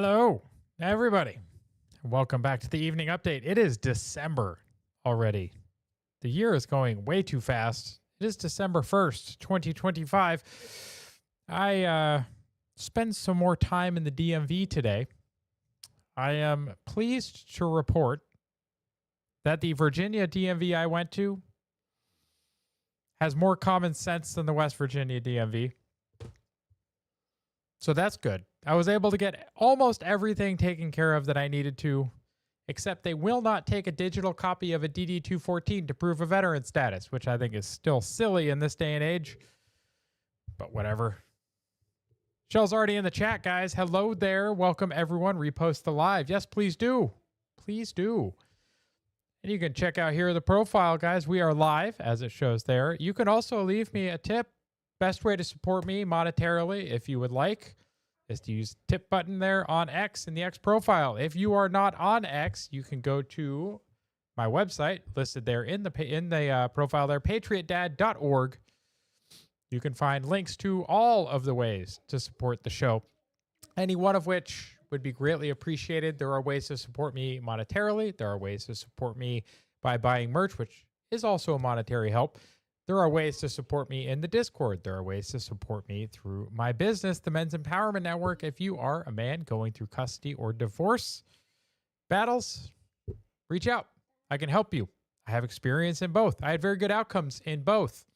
Hello, everybody. Welcome back to the evening update. It is December already. The year is going way too fast. It is December 1st, 2025. I spent some more time in the DMV today. I am pleased to report that the Virginia DMV I went to has more common sense than the West Virginia DMV. So that's good. I was able to get almost everything taken care of that I needed to, except they will not take a digital copy of a DD-214 to prove a veteran status, which I think is still silly in this day and age. But whatever. Shell's already in the chat, guys. Hello there. Welcome, everyone. Repost the live. Yes, please do. Please do. And you can check out here the profile, guys. We are live, as it shows there. You can also leave me a tip. Best way to support me monetarily, if you would like, is to use the tip button there on X in the X profile. If you are not on X, you can go to my website listed there in the profile there, patriotdad.org. You can find links to all of the ways to support the show, any one of which would be greatly appreciated. There are ways to support me monetarily. There are ways to support me by buying merch, which is also a monetary help. There are ways to support me in the Discord. There are ways to support me through my business, the Men's Empowerment Network. If you are a man going through custody or divorce battles, reach out. I can help you. I have experience in both. I had very good outcomes in both.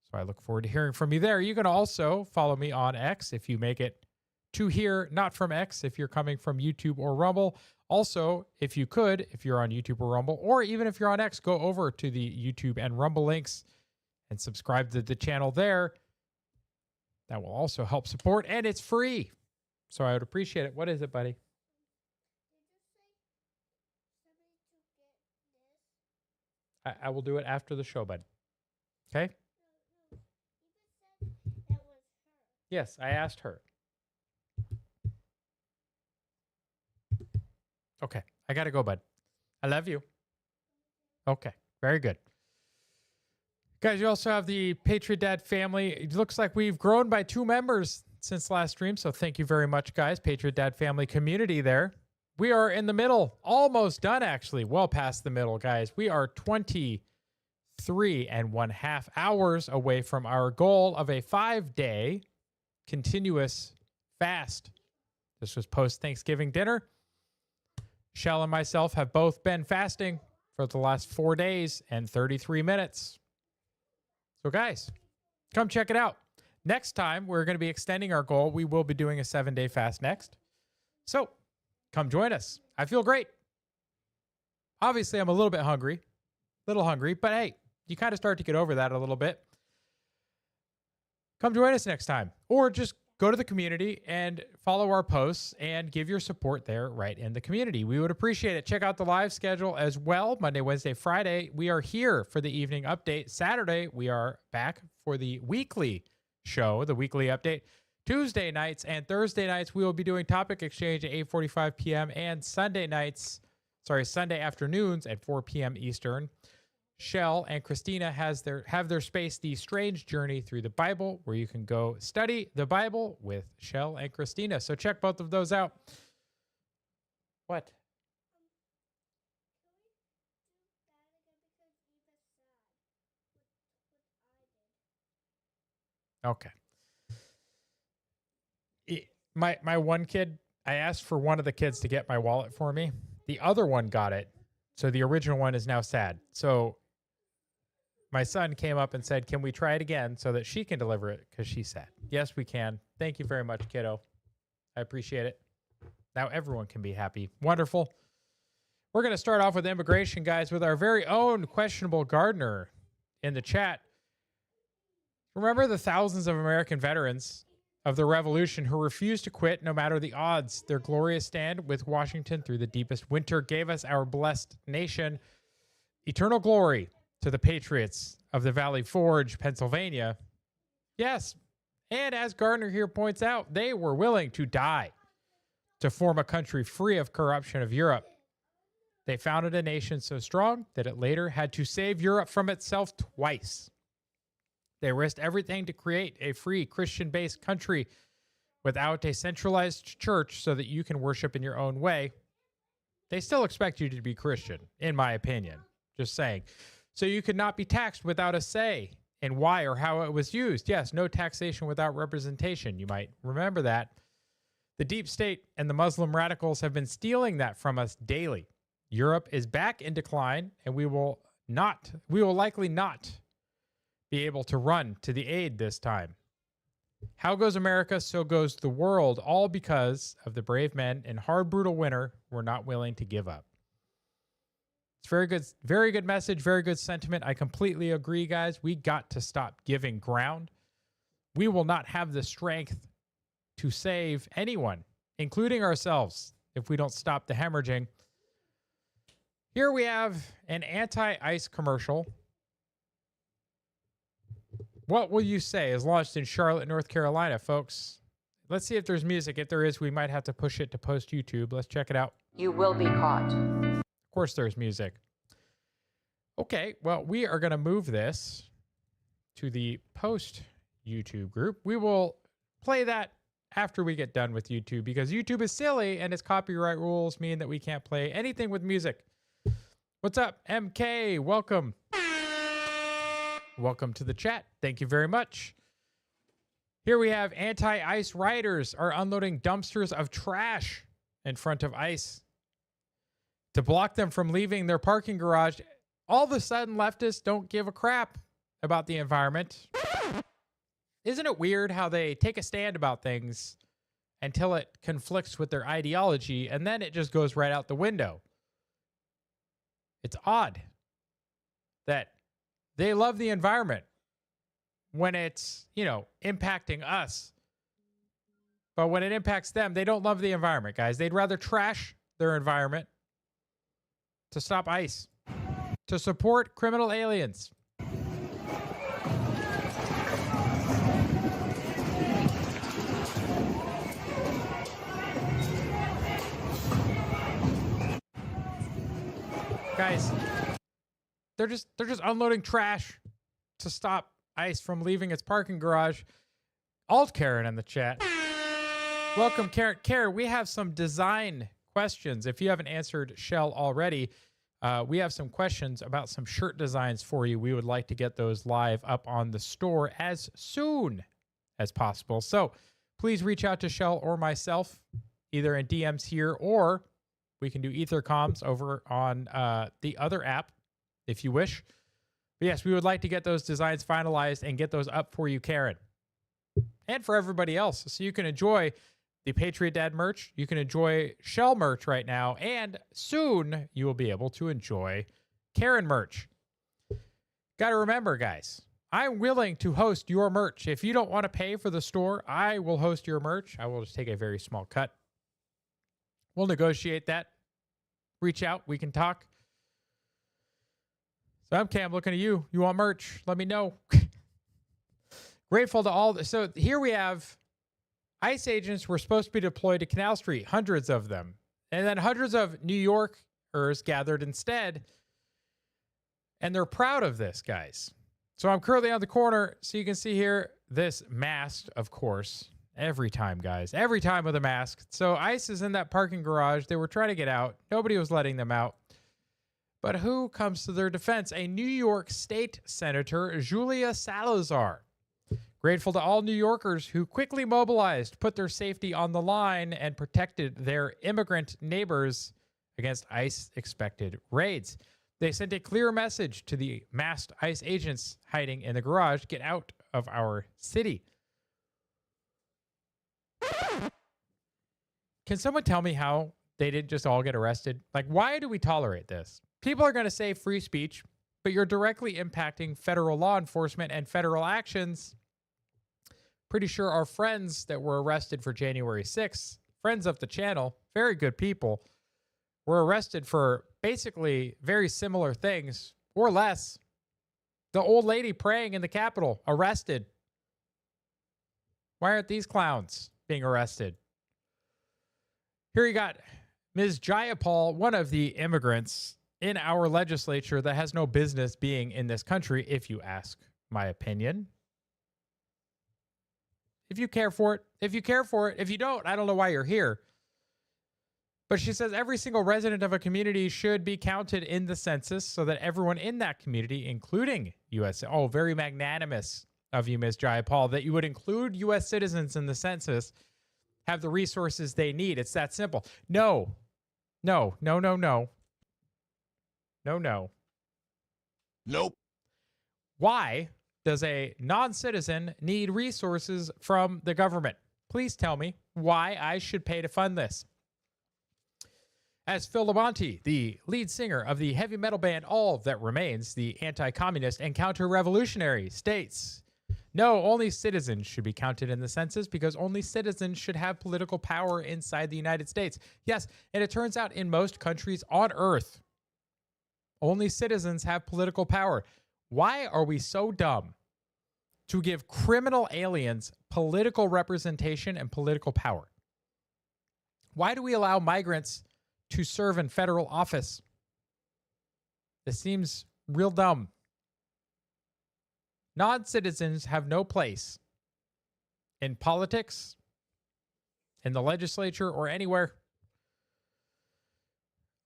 So I look forward to hearing from you there. You can also follow me on X if you make it to here, not from X, if you're coming from YouTube or Rumble. Also, if you could, if you're on YouTube or Rumble, or even if you're on X, go over to the YouTube and Rumble links and subscribe to the channel there. That will also help support, and it's free. So I would appreciate it. What is it, buddy? I will do it after the show, bud. Okay? Yes, I asked her. Okay, I got to go, bud. I love you. Okay, very good. Guys, you also have the Patriot Dad family. It looks like we've grown by 2 members since last stream, so thank you very much, guys. Patriot Dad family community there. We are in the middle, almost done, actually. Well past the middle, guys. We are 23.5 hours away from our goal of a 5-day continuous fast. This was post-Thanksgiving dinner. Shell and myself have both been fasting for the last 4 days and 33 minutes. So guys, come check it out. Next time, we're going to be extending our goal. We will be doing a 7-day fast next. So come join us. I feel great. Obviously, I'm a little hungry, but hey, you kind of start to get over that a little bit. Come join us next time, or just go to the community and follow our posts and give your support there right in the community. We would appreciate it. Check out the live schedule as well. Monday, Wednesday, Friday, we are here for the evening update. Saturday, we are back for the weekly show, the weekly update. Tuesday nights and Thursday nights, we will be doing topic exchange at 8:45 p.m. and Sunday afternoons at 4 p.m. Eastern. Shell and Christina have their space, The Strange Journey Through the Bible, where you can go study the Bible with Shell and Christina. So check both of those out. What? Okay. My one kid, I asked for one of the kids to get my wallet for me. The other one got it. So the original one is now sad. So my son came up and said, can we try it again so that she can deliver it because she's sad? Yes, we can. Thank you very much, kiddo. I appreciate it. Now everyone can be happy. Wonderful. We're going to start off with immigration, guys, with our very own questionable gardener in the chat. Remember the thousands of American veterans of the Revolution who refused to quit no matter the odds. Their glorious stand with Washington through the deepest winter gave us our blessed nation. Eternal glory to the patriots of the Valley Forge, Pennsylvania. Yes, and as Gardner here points out, they were willing to die to form a country free of corruption of Europe. They founded a nation so strong that it later had to save Europe from itself twice. They risked everything to create a free Christian-based country without a centralized church so that you can worship in your own way, they still expect you to be Christian, in my opinion. Just saying. So you could not be taxed without a say in why or how it was used. Yes, no taxation without representation. You might remember that. The deep state and the Muslim radicals have been stealing that from us daily. Europe is back in decline, and we will likely not be able to run to the aid this time. How goes America, so goes the world, all because of the brave men in hard, brutal winter we're not willing to give up. It's very good message, very good sentiment. I completely agree, guys. We got to stop giving ground. We will not have the strength to save anyone, including ourselves, if we don't stop the hemorrhaging. Here we have an anti-ice commercial. What Will You Say is launched in Charlotte, North Carolina, folks. Let's see if there's music. If there is, we might have to push it to post YouTube. Let's check it out. You will be caught. Of course there's music. Okay, well, we are going to move this to the post YouTube group. We will play that after we get done with YouTube because YouTube is silly and its copyright rules mean that we can't play anything with music. What's up, MK? Welcome. Welcome to the chat. Thank you very much. Here we have anti-ice riders are unloading dumpsters of trash in front of ICE to block them from leaving their parking garage. All of a sudden, leftists don't give a crap about the environment. Isn't it weird how they take a stand about things until it conflicts with their ideology, and then it just goes right out the window? It's odd that they love the environment when it's, impacting us. But when it impacts them, they don't love the environment, guys. They'd rather trash their environment to stop ICE, to support criminal aliens. Guys, they're just unloading trash to stop ICE from leaving its parking garage. Alt Karen in the chat. Welcome, Karen. Karen, we have some design questions. If you haven't answered Shell already, we have some questions about some shirt designs for you. We would like to get those live up on the store as soon as possible. So please reach out to Shell or myself, either in DMs here or we can do Ethercoms over on the other app if you wish. But yes, we would like to get those designs finalized and get those up for you, Karen. And for everybody else. So you can enjoy the Patriot Dad merch. You can enjoy Shell merch right now. And soon you will be able to enjoy Karen merch. Got to remember, guys, I'm willing to host your merch. If you don't want to pay for the store, I will host your merch. I will just take a very small cut. We'll negotiate that. Reach out. We can talk. So I'm Cam looking at you. You want merch? Let me know. Grateful to all. So here we have ICE agents were supposed to be deployed to Canal Street, hundreds of them. And then hundreds of New Yorkers gathered instead. And they're proud of this, guys. So I'm currently on the corner. So you can see here this masked, of course. Every time, guys. Every time with a mask. So ICE is in that parking garage. They were trying to get out. Nobody was letting them out. But who comes to their defense? A New York State Senator, Julia Salazar. Grateful to all New Yorkers who quickly mobilized, put their safety on the line, and protected their immigrant neighbors against ICE-expected raids. They sent a clear message to the masked ICE agents hiding in the garage, get out of our city. Can someone tell me how they didn't just all get arrested? Like, why do we tolerate this? People are going to say free speech, but you're directly impacting federal law enforcement and federal actions. Pretty sure our friends that were arrested for January 6th, friends of the channel, very good people, were arrested for basically very similar things or less. The old lady praying in the Capitol, arrested. Why aren't these clowns being arrested? Here you got Ms. Jayapal, one of the immigrants in our legislature that has no business being in this country, if you ask my opinion. If you care for it, if you care for it. If you don't, I don't know why you're here. But she says every single resident of a community should be counted in the census so that everyone in that community, including U.S. Oh, very magnanimous of you, Ms. Jayapal, that you would include U.S. citizens in the census, have the resources they need. It's that simple. No. Nope. Why does a non-citizen need resources from the government? Please tell me why I should pay to fund this. As Phil Labonte, the lead singer of the heavy metal band All That Remains, the anti-communist and counter-revolutionary, states, no, only citizens should be counted in the census because only citizens should have political power inside the United States. Yes, and it turns out in most countries on Earth, only citizens have political power. Why are we so dumb to give criminal aliens political representation and political power? Why do we allow migrants to serve in federal office? This seems real dumb. Non-citizens have no place in politics, in the legislature, or anywhere.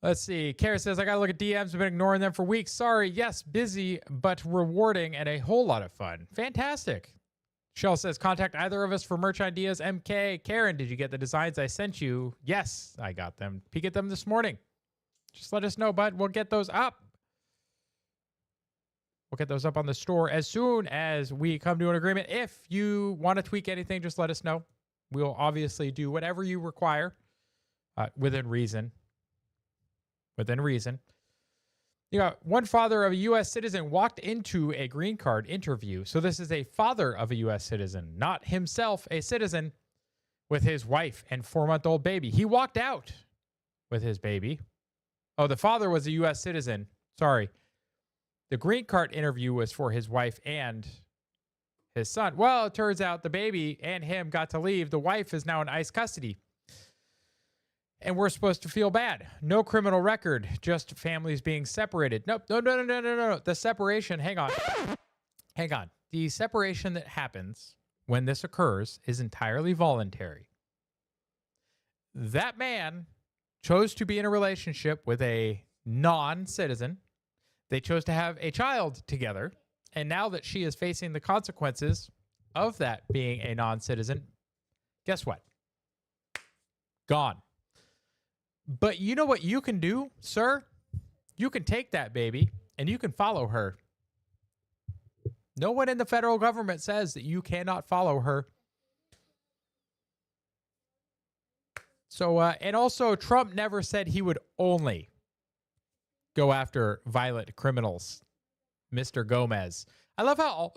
Let's see. Kara says, I got to look at DMs. I've been ignoring them for weeks. Sorry. Yes, busy, but rewarding and a whole lot of fun. Fantastic. Shell says, contact either of us for merch ideas. MK. Karen, did you get the designs I sent you? Yes, I got them. Peek at them this morning. Just let us know, bud. We'll get those up. We'll get those up on the store as soon as we come to an agreement. If you want to tweak anything, just let us know. We'll obviously do whatever you require within reason. Within reason. You know, one father of a U.S. citizen walked into a green card interview. So this is a father of a U.S. citizen, not himself a citizen, with his wife and 4-month-old baby. He walked out with his baby. Oh, the father was a U.S. citizen. Sorry. The green card interview was for his wife and his son. Well, it turns out the baby and him got to leave. The wife is now in ICE custody. And we're supposed to feel bad. No criminal record, just families being separated. Nope. No. The separation, hang on. The separation that happens when this occurs is entirely voluntary. That man chose to be in a relationship with a non-citizen. They chose to have a child together. And now that she is facing the consequences of that being a non-citizen, guess what? Gone. But you know what you can do, sir? You can take that baby and you can follow her. No one in the federal government says that you cannot follow her. So, and also Trump never said he would only go after violent criminals. Mr. Gomez. I love how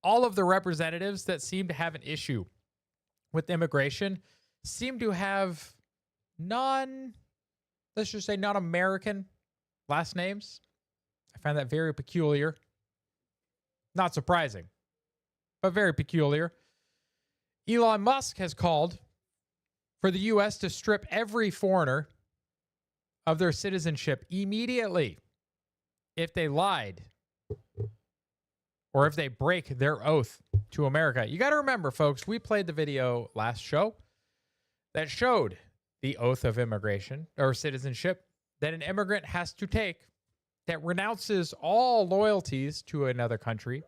all of the representatives that seem to have an issue with immigration seem to have let's just say non-American last names. I find that very peculiar. Not surprising, but very peculiar. Elon Musk has called for the U.S. to strip every foreigner of their citizenship immediately if they lied or if they break their oath to America. You got to remember, folks, we played the video last show that showed the oath of immigration or citizenship that an immigrant has to take that renounces all loyalties to another country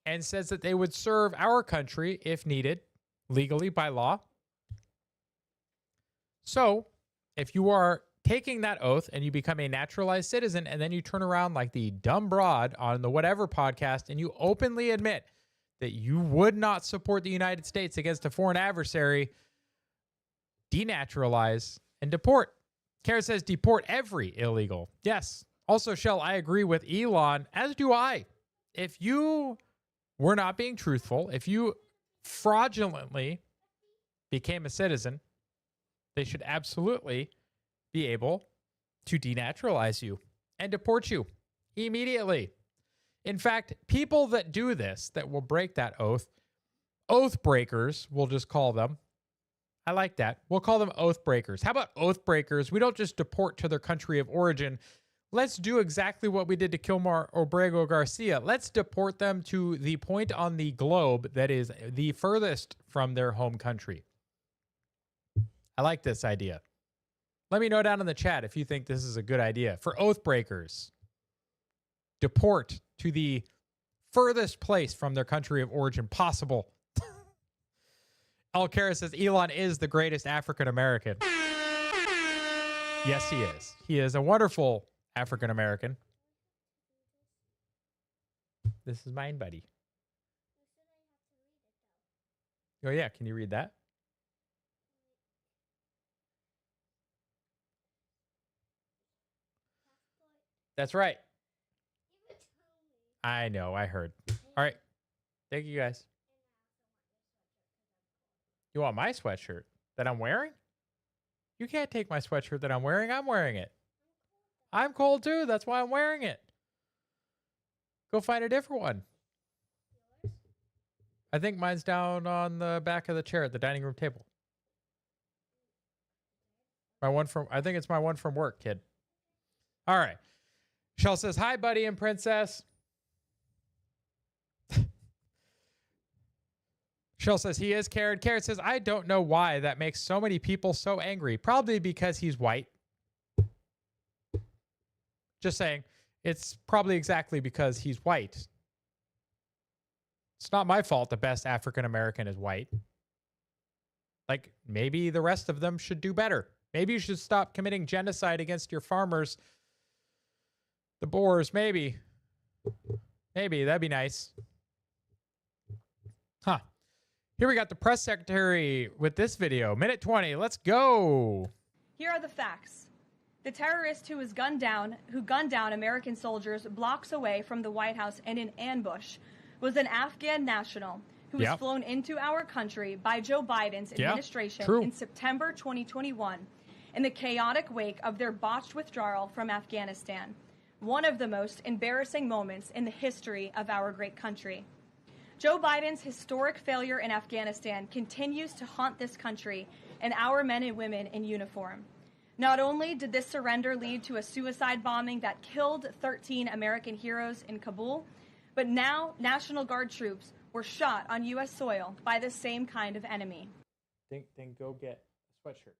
and says that they would serve our country if needed, legally by law. So if you are taking that oath and you become a naturalized citizen and then you turn around like the dumb broad on the whatever podcast and you openly admit that you would not support the United States against a foreign adversary, denaturalize and deport. Kara says deport every illegal. Yes. Also, Shell, I agree with Elon, as do I. If you were not being truthful, if you fraudulently became a citizen, they should absolutely be able to denaturalize you and deport you immediately. In fact, people that do this, that will break that oath breakers, we'll just call them. I like that. We'll call them oath breakers. How about oath breakers? We don't just deport to their country of origin. Let's do exactly what we did to Kilmar Obrego Garcia. Let's deport them to the point on the globe that is the furthest from their home country. I like this idea. Let me know down in the chat if you think this is a good idea. For oath breakers, deport to the furthest place from their country of origin possible. Alcara says Elon is the greatest African American. Yes, he is. He is a wonderful African American. This is mine, buddy. Oh, yeah. Can you read that? That's right. I know. I heard. All right. Thank you, guys. You want my sweatshirt that I'm wearing? You can't take my sweatshirt that I'm wearing. I'm wearing it. I'm cold too. That's why I'm wearing it. Go find a different one. I think mine's down on the back of the chair at the dining room table. I think it's my one from work, kid. All right. Shell says, hi, buddy and princess. Shell says he is Carrot. Carrot says, I don't know why that makes so many people so angry. Probably because he's white. Just saying. It's probably exactly because he's white. It's not my fault the best African American is white. Like, maybe the rest of them should do better. Maybe you should stop committing genocide against your farmers. The Boers, maybe. Maybe, that'd be nice. Huh. Here we got the press secretary with this video. Minute 20, let's go. Here are the facts. The terrorist who gunned down American soldiers blocks away from the White House in an ambush was an Afghan national who was flown into our country by Joe Biden's administration in September 2021 in the chaotic wake of their botched withdrawal from Afghanistan. One of the most embarrassing moments in the history of our great country. Joe Biden's historic failure in Afghanistan continues to haunt this country and our men and women in uniform. Not only did this surrender lead to a suicide bombing that killed 13 American heroes in Kabul, but now National Guard troops were shot on U.S. soil by the same kind of enemy. Then go get a sweatshirt.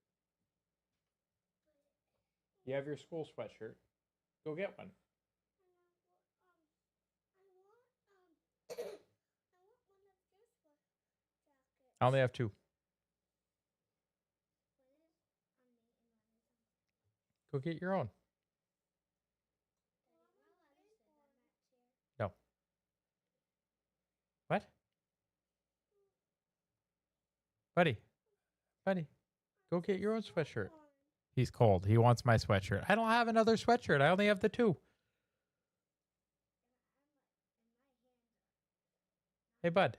You have your school sweatshirt. Go get one. I only have two. Go get your own. No. What? Buddy. Go get your own sweatshirt. He's cold. He wants my sweatshirt. I don't have another sweatshirt. I only have the two. Hey, bud.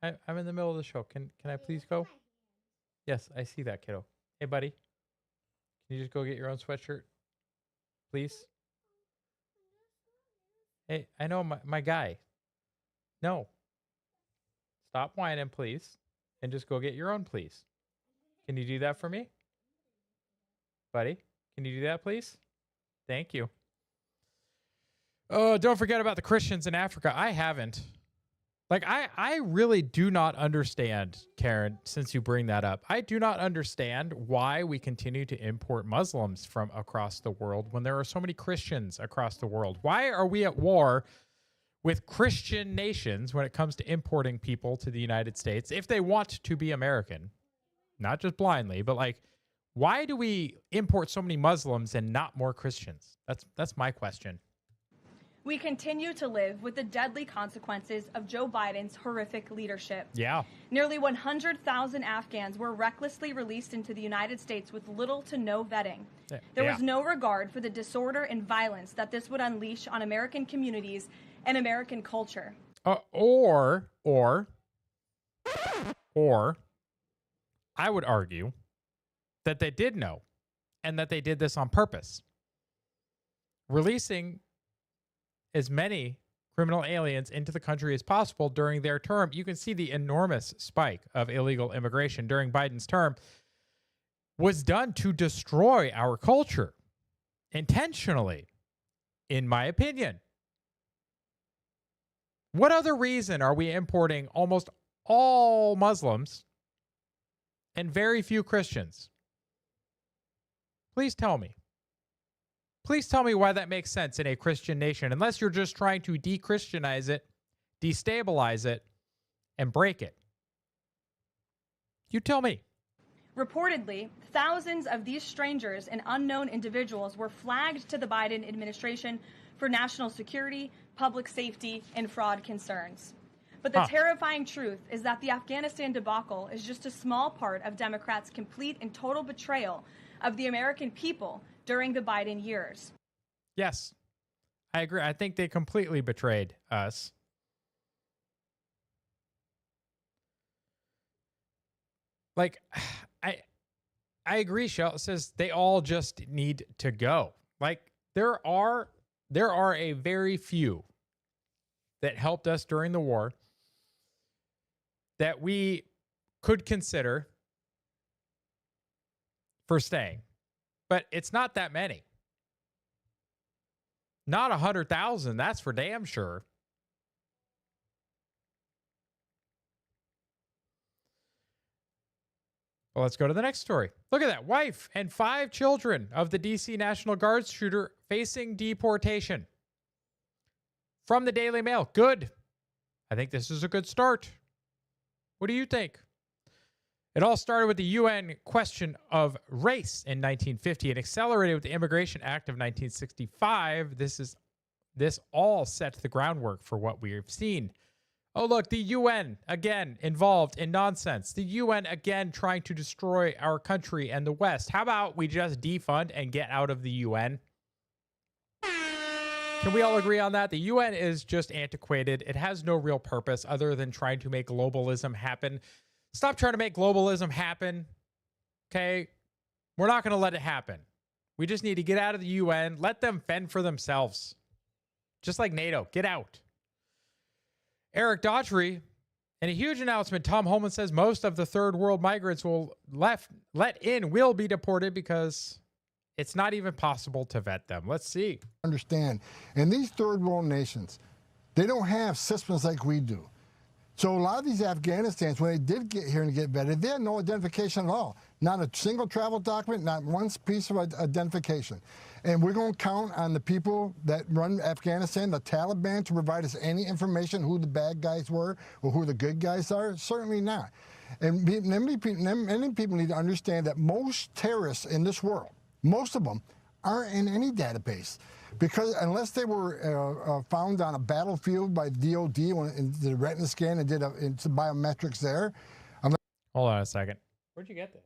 I'm in the middle of the show. Can I please go? Yes, I see that, kiddo. Hey, buddy. Can you just go get your own sweatshirt? Please? Hey, I know my guy. No. Stop whining, please. And just go get your own, please. Can you do that for me? Buddy, can you do that, please? Thank you. Oh, don't forget about the Christians in Africa. I haven't. Like, I really do not understand, Karen, since you bring that up. I do not understand why we continue to import Muslims from across the world when there are so many Christians across the world. Why are we at war with Christian nations when it comes to importing people to the United States if they want to be American? Not just blindly, but like, why do we import so many Muslims and not more Christians? That's my question. We continue to live with the deadly consequences of Joe Biden's horrific leadership. Yeah. Nearly 100,000 Afghans were recklessly released into the United States with little to no vetting. There was no regard for the disorder and violence that this would unleash on American communities and American culture. Or I would argue that they did know and that they did this on purpose. Releasing as many criminal aliens into the country as possible during their term. You can see the enormous spike of illegal immigration during Biden's term was done to destroy our culture intentionally. in my opinion. What other reason are we importing almost all Muslims and very few Christians? Please tell me. Please tell me why that makes sense in a Christian nation, unless you're just trying to de-Christianize it, destabilize it, and break it. You tell me. Reportedly, thousands of these strangers and unknown individuals were flagged to the Biden administration for national security, public safety, and fraud concerns. But the terrifying truth is that the Afghanistan debacle is just a small part of Democrats' complete and total betrayal of the American people during the Biden years. Yes, I agree. I think they completely betrayed us. Like, I agree, Shell. It says they all just need to go. Like, there are a very few that helped us during the war that we could consider for staying. But it's not that many. Not 100,000, that's for damn sure. Well, let's go to the next story. Look at that. Wife and 5 children of the D.C. National Guard shooter facing deportation. From the Daily Mail. Good. I think this is a good start. What do you think? It all started with the UN question of race in 1950 and accelerated with the Immigration Act of 1965. This all set the groundwork for what we've seen. Oh, look, the UN again involved in nonsense. The UN again trying to destroy our country and the West. How about we just defund and get out of the UN? Can we all agree on that? The UN is just antiquated. It has no real purpose other than trying to make globalism happen. Stop trying to make globalism happen. Okay? We're not going to let it happen. We just need to get out of the UN. Let them fend for themselves. Just like NATO. Get out. Eric Daughtry, in a huge announcement, Tom Homan says most of the third world migrants will let in will be deported because it's not even possible to vet them. Let's see. Understand, in these third world nations, they don't have systems like we do. So a lot of these Afghanistans, when they did get here and get vetted, they had no identification at all. Not a single travel document, not one piece of identification. And we're going to count on the people that run Afghanistan, the Taliban, to provide us any information who the bad guys were or who the good guys are? Certainly not. And many people need to understand that most terrorists in this world, most of them, aren't in any database. Because unless they were found on a battlefield by DOD when did a retina scan and did some biometrics there. Hold on a second. Where'd you get this?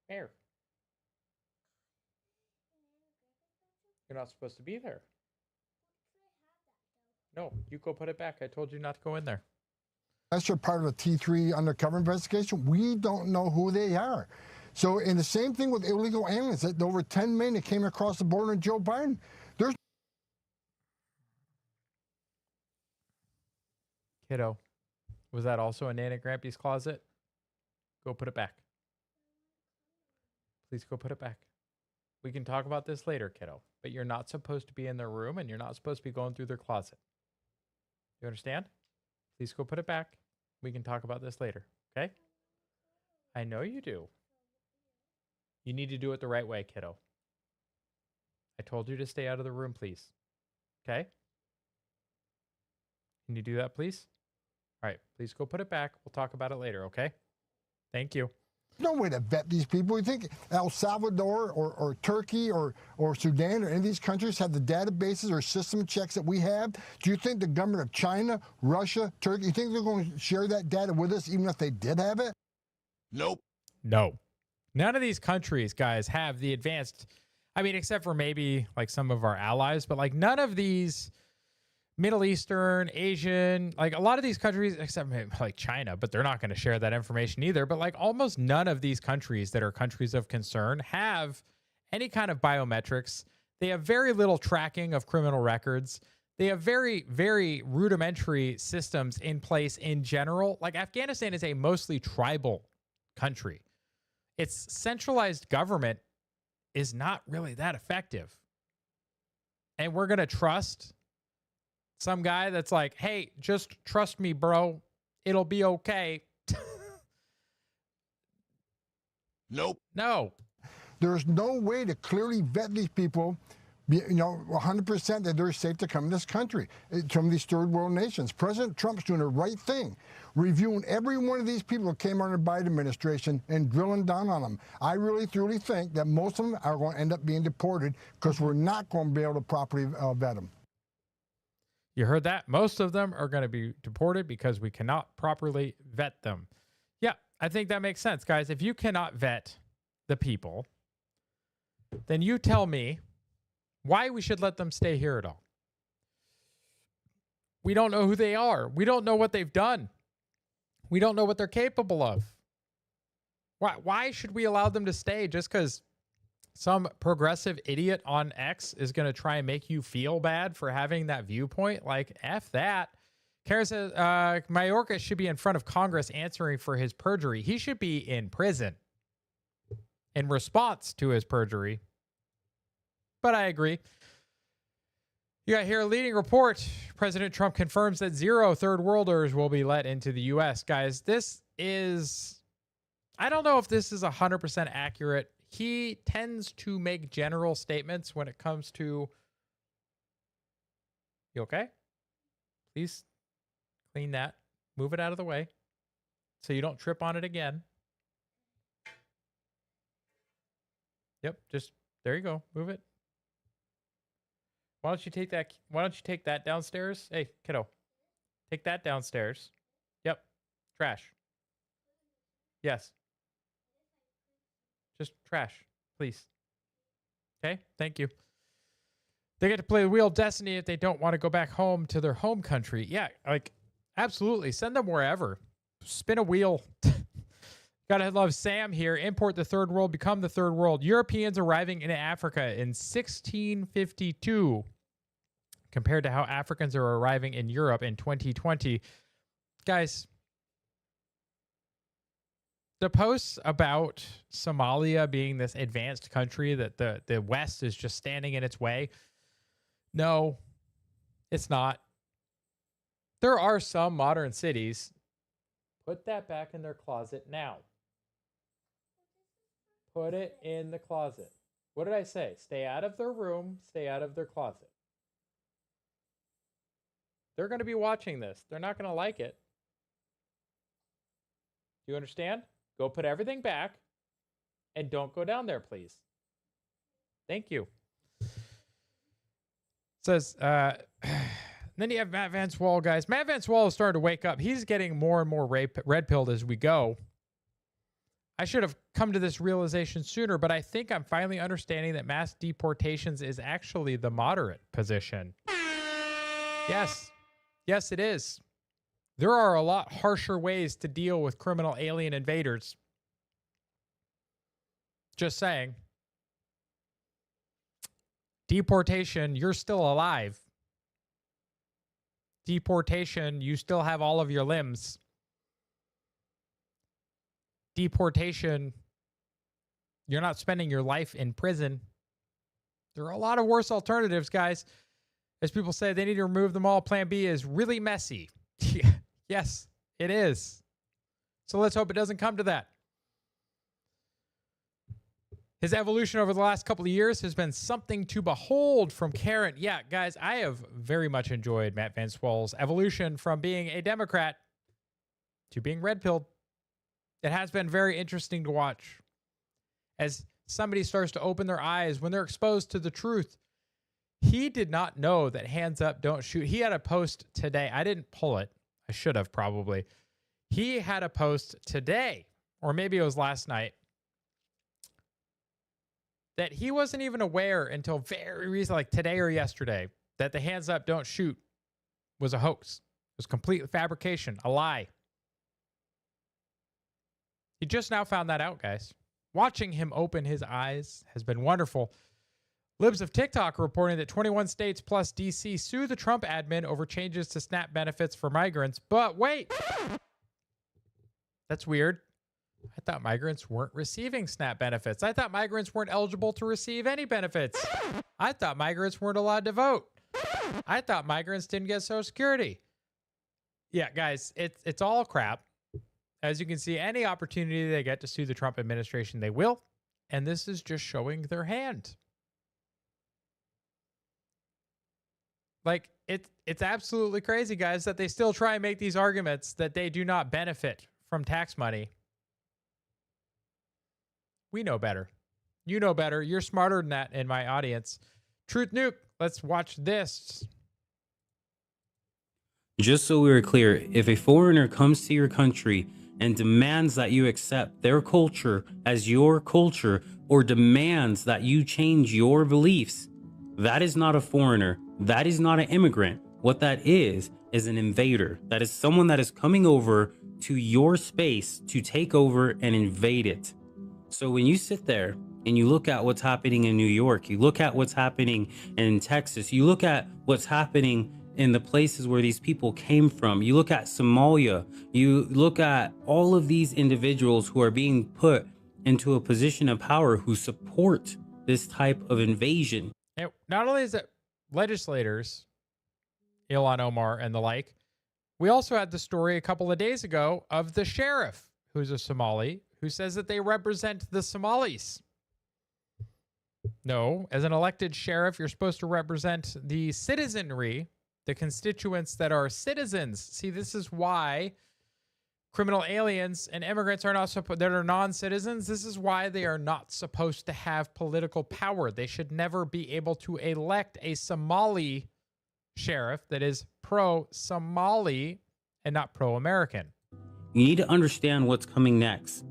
Where? You're not supposed to be there. No, you go put it back. I told you not to go in there. Unless you're part of a T3 undercover investigation, we don't know who they are. So, and the same thing with illegal aliens. Over 10 million that came across the border in Joe Biden. There's Kiddo, was that also in Nana Grampy's closet? Go put it back. Please go put it back. We can talk about this later, kiddo. But you're not supposed to be in their room and you're not supposed to be going through their closet. You understand? Please go put it back. We can talk about this later, okay? I know you do. You need to do it the right way, kiddo. I told you to stay out of the room, please. Okay? Can you do that, please? All right, please go put it back. We'll talk about it later, okay? Thank you. no way to vet these people. You think El Salvador or Turkey or Sudan or any of these countries have the databases or system checks that we have? Do you think the government of China, Russia, Turkey, you think they're going to share that data with us even if they did have it? Nope. No. None of these countries, guys, have the advanced, I mean, except for maybe like some of our allies, but like none of these Middle Eastern, Asian, like a lot of these countries, except maybe like China, but they're not going to share that information either. But like almost none of these countries that are countries of concern have any kind of biometrics. They have very little tracking of criminal records. They have very, very rudimentary systems in place in general. Like Afghanistan is a mostly tribal country. Its centralized government is not really that effective. And we're going to trust some guy that's like, hey, just trust me, bro. It'll be okay. Nope. No. There's no way to clearly vet these people, 100% that they're safe to come in this country from these third world nations. President Trump's doing the right thing, reviewing every one of these people that came under the Biden administration and drilling down on them. I really, truly think that most of them are going to end up being deported because we're not going to be able to properly vet them. You heard that? Most of them are going to be deported because we cannot properly vet them. Yeah, I think that makes sense, guys. If you cannot vet the people, then you tell me why we should let them stay here at all. We don't know who they are. We don't know what they've done. We don't know what they're capable of. Why should we allow them to stay just because some progressive idiot on X is going to try and make you feel bad for having that viewpoint? Like, F that. Karen says, Mayorkas should be in front of Congress answering for his perjury. He should be in prison in response to his perjury. But I agree. You got here a leading report. President Trump confirms that 0 third worlders will be let into the U.S. Guys, this is, I don't know if this is 100% accurate. He tends to make general statements when it comes to, you okay? Please clean that. Move it out of the way so you don't trip on it again. Yep, just, there you go. Move it. Why don't you take that downstairs? Hey, kiddo. Take that downstairs. Yep. Trash. Yes. Just trash, please. Okay? Thank you. They get to play the Wheel of Destiny if they don't want to go back home to their home country. Yeah, like, absolutely. Send them wherever. Spin a wheel. Gotta love Sam here. Import the third world, become the third world. Europeans arriving in Africa in 1652 compared to how Africans are arriving in Europe in 2020. Guys, the posts about Somalia being this advanced country that the West is just standing in its way, no, it's not. There are some modern cities. Put that back in their closet now. Put it in the closet. What did I say? Stay out of their room. Stay out of their closet. They're going to be watching this. They're not going to like it. Do you understand? Go put everything back and don't go down there, please. Thank you. Says, then you have Matt Vance Wall, guys. Matt Vance Wall is starting to wake up. He's getting more and more red-pilled as we go. I should have come to this realization sooner, but I think I'm finally understanding that mass deportations is actually the moderate position. Yes. Yes, it is. There are a lot harsher ways to deal with criminal alien invaders. Just saying. Deportation, you're still alive. Deportation, you still have all of your limbs. Deportation, you're not spending your life in prison. There are a lot of worse alternatives, guys. As people say, they need to remove them all. Plan B is really messy. Yes, it is. So let's hope it doesn't come to that. His evolution over the last couple of years has been something to behold from Karen. Yeah, guys, I have very much enjoyed Matt Vance Wall's evolution from being a Democrat to being red-pilled. It has been very interesting to watch as somebody starts to open their eyes when they're exposed to the truth. He did not know that hands up, don't shoot. He had a post today. I didn't pull it. I should have probably. He had a post today, or maybe it was last night, that he wasn't even aware until very recently, like today or yesterday, that the hands up, don't shoot was a hoax. It was complete fabrication, a lie. He just now found that out, guys. Watching him open his eyes has been wonderful. Libs of TikTok reporting that 21 states plus DC sue the Trump admin over changes to SNAP benefits for migrants. But wait, that's weird. I thought migrants weren't receiving SNAP benefits. I thought migrants weren't eligible to receive any benefits. I thought migrants weren't allowed to vote. I thought migrants didn't get Social Security. Yeah, guys, it's all crap. As you can see, any opportunity they get to sue the Trump administration, they will. And this is just showing their hand. Like, it's absolutely crazy, guys, that they still try and make these arguments that they do not benefit from tax money. We know better. You know better. You're smarter than that in my audience. Truth Nuke, let's watch this. Just so we're clear, if a foreigner comes to your country and demands that you accept their culture as your culture, or demands that you change your beliefs, that is not a foreigner. That is not an immigrant. What that is an invader. That is someone that is coming over to your space to take over and invade it. So when you sit there and you look at what's happening in New York, you look at what's happening in Texas, you look at what's happening in the places where these people came from, you look at Somalia, you look at all of these individuals who are being put into a position of power who support this type of invasion. And not only is it legislators, Ilhan Omar and the like, we also had the story a couple of days ago of the sheriff, who's a Somali, who says that they represent the Somalis. No, as an elected sheriff, you're supposed to represent the citizenry, the constituents that are citizens. See, this is why criminal aliens and immigrants are not that are non-citizens. This is why they are not supposed to have political power. They should never be able to elect a Somali sheriff that is pro-Somali and not pro-American. You need to understand what's coming next.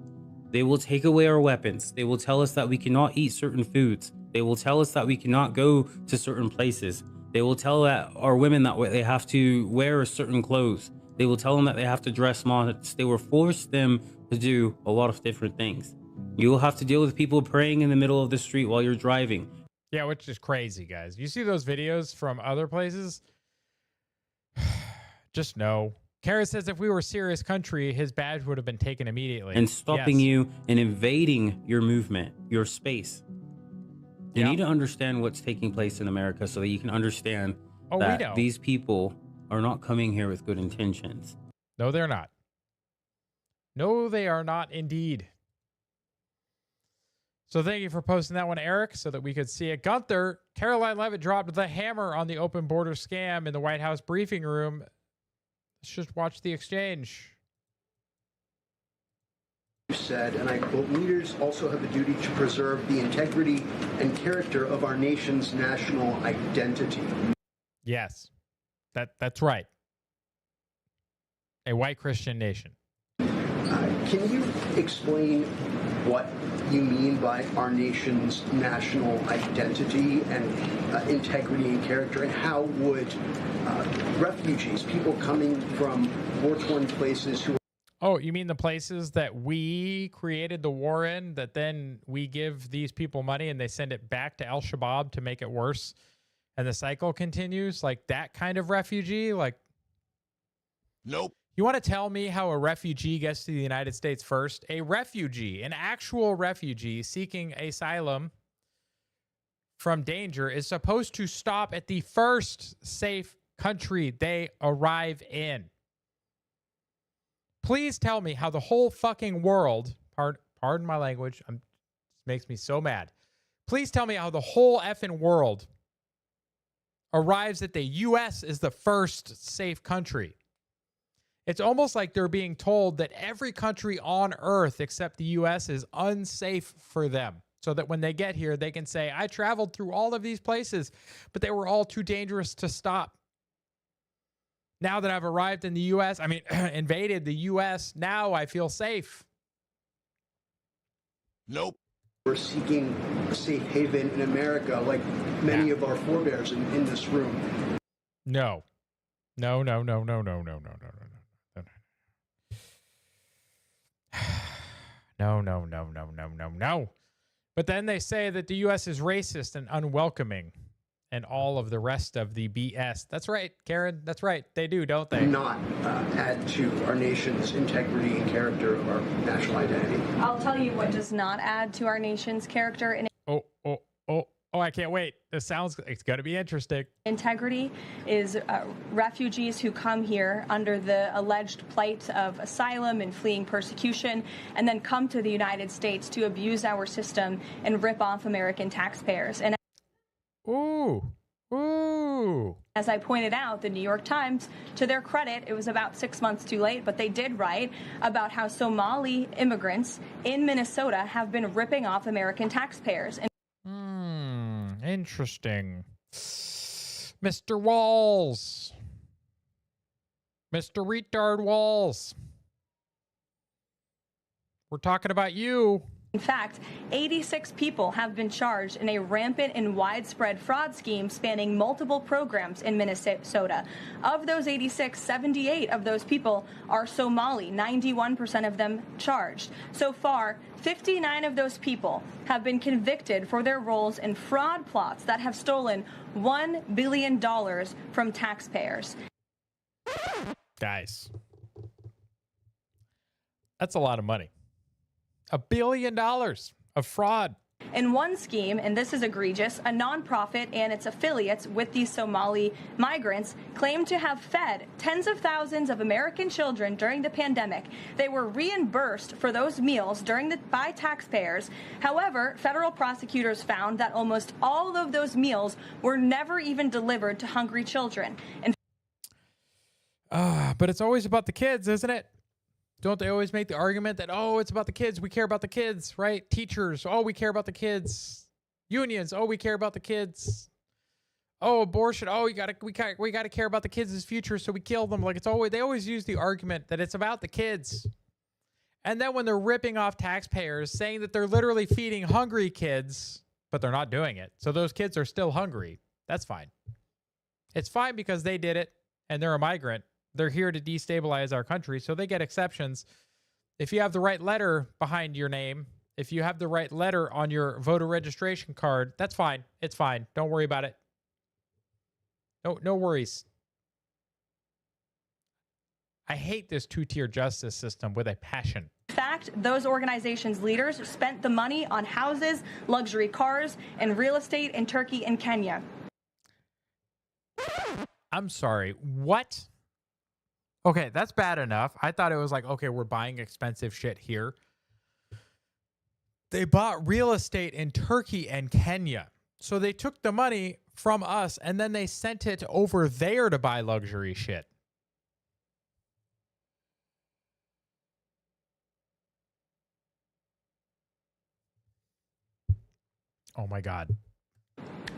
They will take away our weapons. They will tell us that we cannot eat certain foods. They will tell us that we cannot go to certain places. They will tell our women that they have to wear certain clothes. They will tell them that they have to dress modest. They will force them to do a lot of different things. You will have to deal with people praying in the middle of the street while you're driving. Yeah, which is crazy, guys. You see those videos from other places? Just know. Kara says if we were a serious country, his badge would have been taken immediately. And stopping you and invading your movement, your space. You need to understand what's taking place in America so that you can understand that these people are not coming here with good intentions. No, they're not. No, they are not indeed. So thank you for posting that one, Eric, so that we could see it. Gunther, Caroline Leavitt dropped the hammer on the open border scam in the White House briefing room. Let's just watch the exchange. Said, and I quote, leaders also have a duty to preserve the integrity and character of our nation's national identity. Yes, that's right. A white Christian nation. Can you explain what you mean by our nation's national identity and integrity and character, and how would refugees, people coming from war-torn places who... Oh, you mean the places that we created the war in, that then we give these people money and they send it back to Al-Shabaab to make it worse, and the cycle continues? Like that kind of refugee? Like, nope. You want to tell me how a refugee gets to the United States first? A refugee, an actual refugee seeking asylum from danger, is supposed to stop at the first safe country they arrive in. Please tell me how the whole fucking world, pardon my language, this makes me so mad. Please tell me how the whole effing world arrives at the U.S. is the first safe country. It's almost like they're being told that every country on earth except the U.S. is unsafe for them, so that when they get here, they can say, I traveled through all of these places, but they were all too dangerous to stop. Now that I've arrived in the U.S., invaded the U.S., now I feel safe. Nope. We're seeking a safe haven in America, like many of our forebears in this room. No. No. No. But then they say that the U.S. is racist and unwelcoming. and all of the rest of the BS. That's right, Karen. That's right. They do, don't they? Not add to our nation's integrity and character of our national identity. I'll tell you what does not add to our nation's character and Oh, I can't wait. It's going to be interesting. integrity is refugees who come here under the alleged plight of asylum and fleeing persecution, and then come to the United States to abuse our system and rip off American taxpayers. And Ooh. as I pointed out, the New York Times, to their credit, it was about 6 months too late, but they did write about how Somali immigrants in Minnesota have been ripping off American taxpayers. And Interesting. Mr. Walls. Mr. Retard Walls. We're talking about you. in fact, 86 people have been charged in a rampant and widespread fraud scheme spanning multiple programs in Minnesota. Of those 86, 78 of those people are Somali, 91% of them charged. So far, 59 of those people have been convicted for their roles in fraud plots that have stolen $1 billion from taxpayers. Guys, that's a lot of money. $1 billion of fraud. In one scheme, and this is egregious, a nonprofit and its affiliates with these Somali migrants claimed to have fed tens of thousands of American children during the pandemic. They were reimbursed for those meals by taxpayers. However, federal prosecutors found that almost all of those meals were never even delivered to hungry children. But it's always about the kids, isn't it? Don't they always make the argument that, oh, it's about the kids. We care about the kids, right? Teachers, oh, we care about the kids. Unions, oh, we care about the kids. Oh, abortion, oh, we gotta care about the kids' future, so we kill them. Like they always use the argument that it's about the kids. And then when they're ripping off taxpayers, saying that they're literally feeding hungry kids, but they're not doing it. So those kids are still hungry. That's fine. It's fine because they did it and they're a migrant. They're here to destabilize our country, so they get exceptions. If you have the right letter behind your name, if you have the right letter on your voter registration card, that's fine. It's fine. Don't worry about it. No worries. I hate this two-tier justice system with a passion. In fact, those organizations' leaders spent the money on houses, luxury cars, and real estate in Turkey and Kenya. I'm sorry. What? Okay, that's bad enough. I thought it was like, okay, we're buying expensive shit here. They bought real estate in Turkey and Kenya. So they took the money from us and then they sent it over there to buy luxury shit. Oh my God.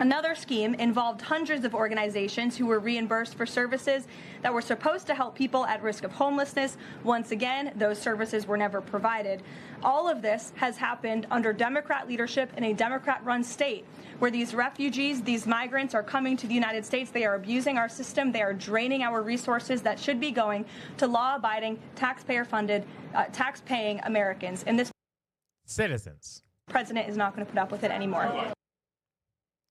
Another scheme involved hundreds of organizations who were reimbursed for services that were supposed to help people at risk of homelessness. Once again, those services were never provided. All of this has happened under Democrat leadership in a Democrat-run state where these refugees, these migrants are coming to the United States. They are abusing our system. They are draining our resources that should be going to law-abiding, taxpayer-funded, tax-paying Americans. And this citizens. President is not going to put up with it anymore.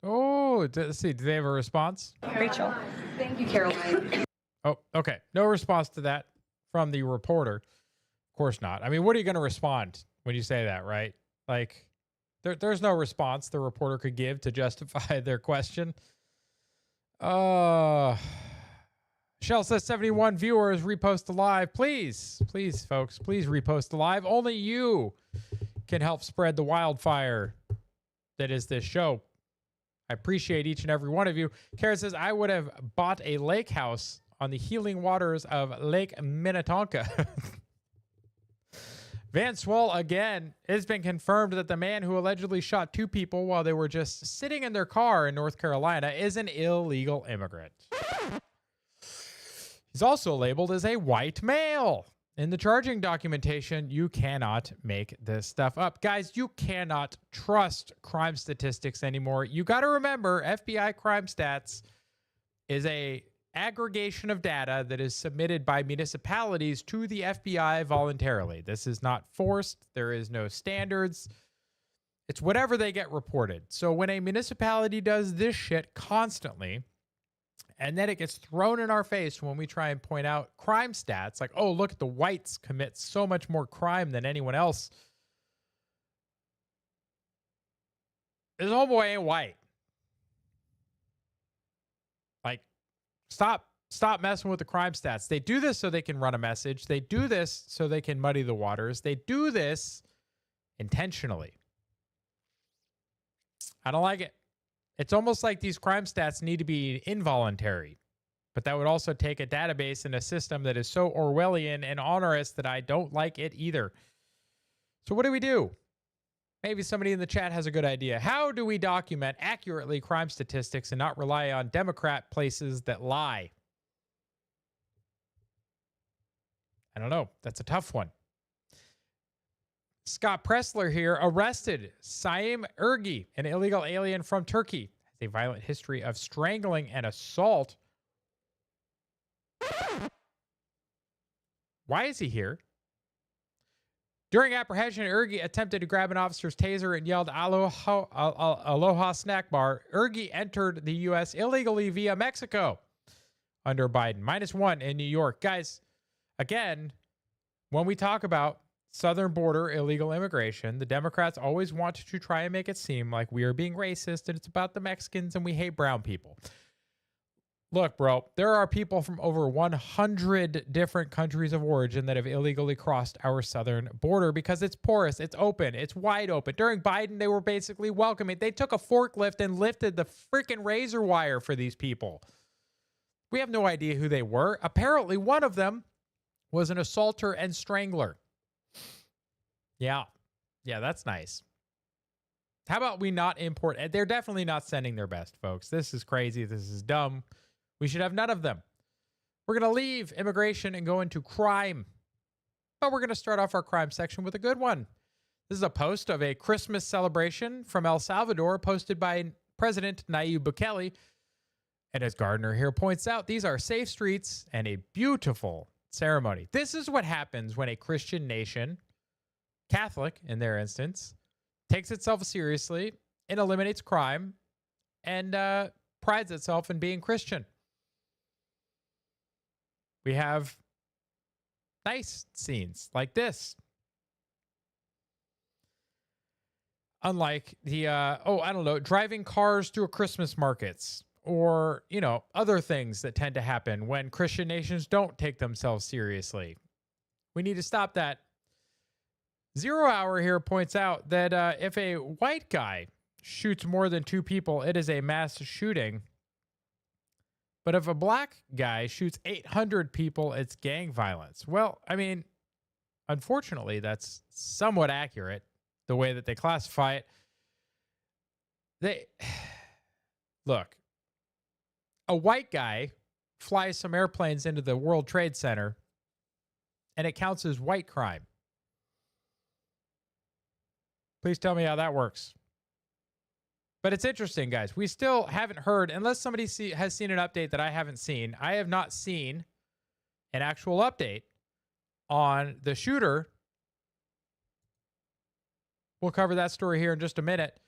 Oh, let's see. Do they have a response? Rachel. Thank you, Caroline. Oh, okay. No response to that from the reporter. Of course not. I mean, what are you going to respond when you say that, right? Like, there's no response the reporter could give to justify their question. Shell says 71 viewers repost the live. Please, folks, please repost the live. Only you can help spread the wildfire that is this show. I appreciate each and every one of you. Kara says, I would have bought a lake house on the healing waters of Lake Minnetonka. Van Swell again. It has been confirmed that the man who allegedly shot two people while they were just sitting in their car in North Carolina is an illegal immigrant. He's also labeled as a white male. In the charging documentation, you cannot make this stuff up. Guys, you cannot trust crime statistics anymore. You got to remember, FBI crime stats is a aggregation of data that is submitted by municipalities to the FBI voluntarily. This is not forced. There is no standards. It's whatever they get reported. So when a municipality does this shit constantly, and then it gets thrown in our face when we try and point out crime stats, like, oh, look, the whites commit so much more crime than anyone else. This homeboy ain't white. Like, stop messing with the crime stats. They do this so they can run a message. They do this so they can muddy the waters. They do this intentionally. I don't like it. It's almost like these crime stats need to be involuntary, but that would also take a database and a system that is so Orwellian and onerous that I don't like it either. So what do we do? Maybe somebody in the chat has a good idea. How do we document accurately crime statistics and not rely on Democrat places that lie? I don't know. That's a tough one. Scott Pressler here arrested Saim Ergi, an illegal alien from Turkey, has a violent history of strangling and assault. Why is he here? During apprehension, Ergi attempted to grab an officer's taser and yelled Aloha snack bar. Ergi entered the U.S. illegally via Mexico under Biden. -1 in New York. Guys, again, when we talk about southern border illegal immigration, the Democrats always want to try and make it seem like we are being racist and it's about the Mexicans and we hate brown people. Look, bro, there are people from over 100 different countries of origin that have illegally crossed our southern border because it's porous, it's open, it's wide open. During Biden, they were basically welcoming. They took a forklift and lifted the freaking razor wire for these people. We have no idea who they were. Apparently, one of them was an assaulter and strangler. Yeah, that's nice. How about we not import? They're definitely not sending their best, folks. This is crazy. This is dumb. We should have none of them. We're going to leave immigration and go into crime. But we're going to start off our crime section with a good one. This is a post of a Christmas celebration from El Salvador posted by President Nayib Bukele. And as Gardner here points out, these are safe streets and a beautiful ceremony. This is what happens when a Christian nation, Catholic in their instance, takes itself seriously and eliminates crime and prides itself in being Christian. We have nice scenes like this. Unlike the, driving cars through Christmas markets or, other things that tend to happen when Christian nations don't take themselves seriously. We need to stop that. 0 Hour here points out that if a white guy shoots more than 2 people, it is a mass shooting. But if a black guy shoots 800 people, it's gang violence. Well, I mean, unfortunately, that's somewhat accurate, the way that they classify it. Look, a white guy flies some airplanes into the World Trade Center, and it counts as white crime. Please tell me how that works. But it's interesting, guys. We still haven't heard, unless somebody has seen an update that I haven't seen. I have not seen an actual update on the shooter. We'll cover that story here in just a minute.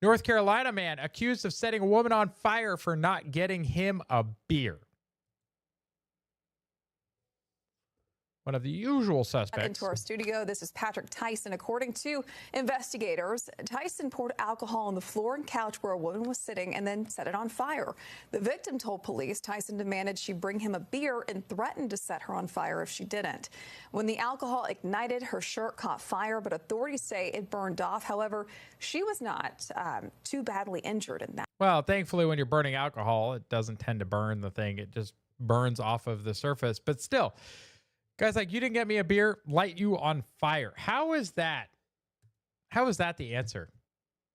North Carolina man accused of setting a woman on fire for not getting him a beer. One of the usual suspects. Into our studio, this is Patrick Tyson. According to investigators, Tyson poured alcohol on the floor and couch where a woman was sitting and then set it on fire. The victim told police Tyson demanded she bring him a beer and threatened to set her on fire if she didn't. When the alcohol ignited, her shirt caught fire, but authorities say it burned off. However, she was not too badly injured in that. Well, thankfully, when you're burning alcohol, it doesn't tend to burn the thing. It just burns off of the surface. But still, guys, like, you didn't get me a beer, light you on fire. How is that? How is that the answer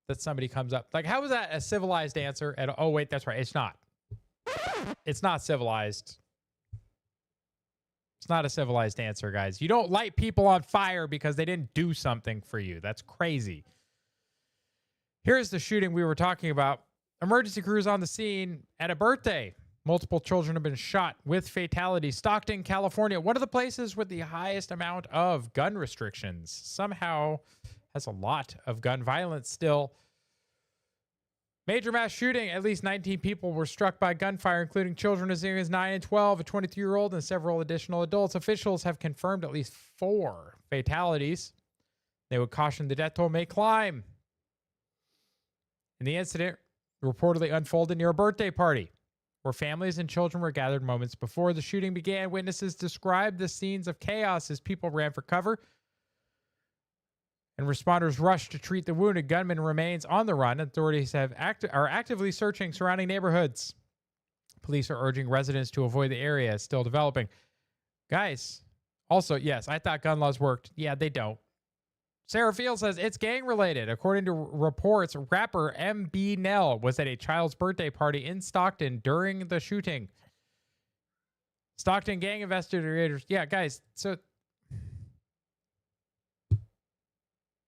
that somebody comes up? Like, how is that a civilized answer? And oh, wait, that's right. It's not. It's not civilized. It's not a civilized answer, guys. You don't light people on fire because they didn't do something for you. That's crazy. Here's the shooting we were talking about. Emergency crews on the scene at a birthday. Multiple children have been shot with fatality. Stockton, California, one of the places with the highest amount of gun restrictions. Somehow has a lot of gun violence still. Major mass shooting. At least 19 people were struck by gunfire, including children as young as 9 and 12, a 23-year-old, and several additional adults. Officials have confirmed at least 4 fatalities. They would caution the death toll may climb. And the incident reportedly unfolded near a birthday party where families and children were gathered moments before the shooting began. Witnesses described the scenes of chaos as people ran for cover and responders rushed to treat the wounded. Gunman remains on the run. Authorities are actively searching surrounding neighborhoods. Police are urging residents to avoid the area. It's still developing. Guys, also, yes, I thought gun laws worked. Yeah, they don't. Sarah Field says it's gang-related. According to reports, rapper MB Nell was at a child's birthday party in Stockton during the shooting. Stockton gang investigators. Yeah, guys, so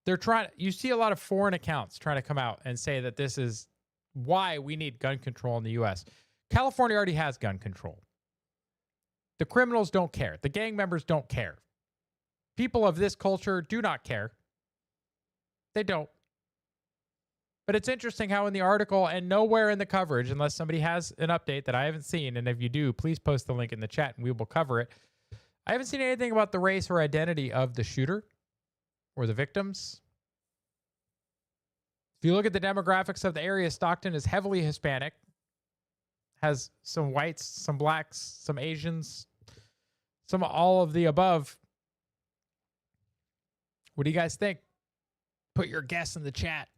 they're trying. You see a lot of foreign accounts trying to come out and say that this is why we need gun control in the U.S. California already has gun control. The criminals don't care. The gang members don't care. People of this culture do not care. They don't. But it's interesting how in the article and nowhere in the coverage, unless somebody has an update that I haven't seen, and if you do, please post the link in the chat and we will cover it. I haven't seen anything about the race or identity of the shooter or the victims. If you look at the demographics of the area, Stockton is heavily Hispanic, has some whites, some blacks, some Asians, some all of the above. What do you guys think? Put your guess in the chat.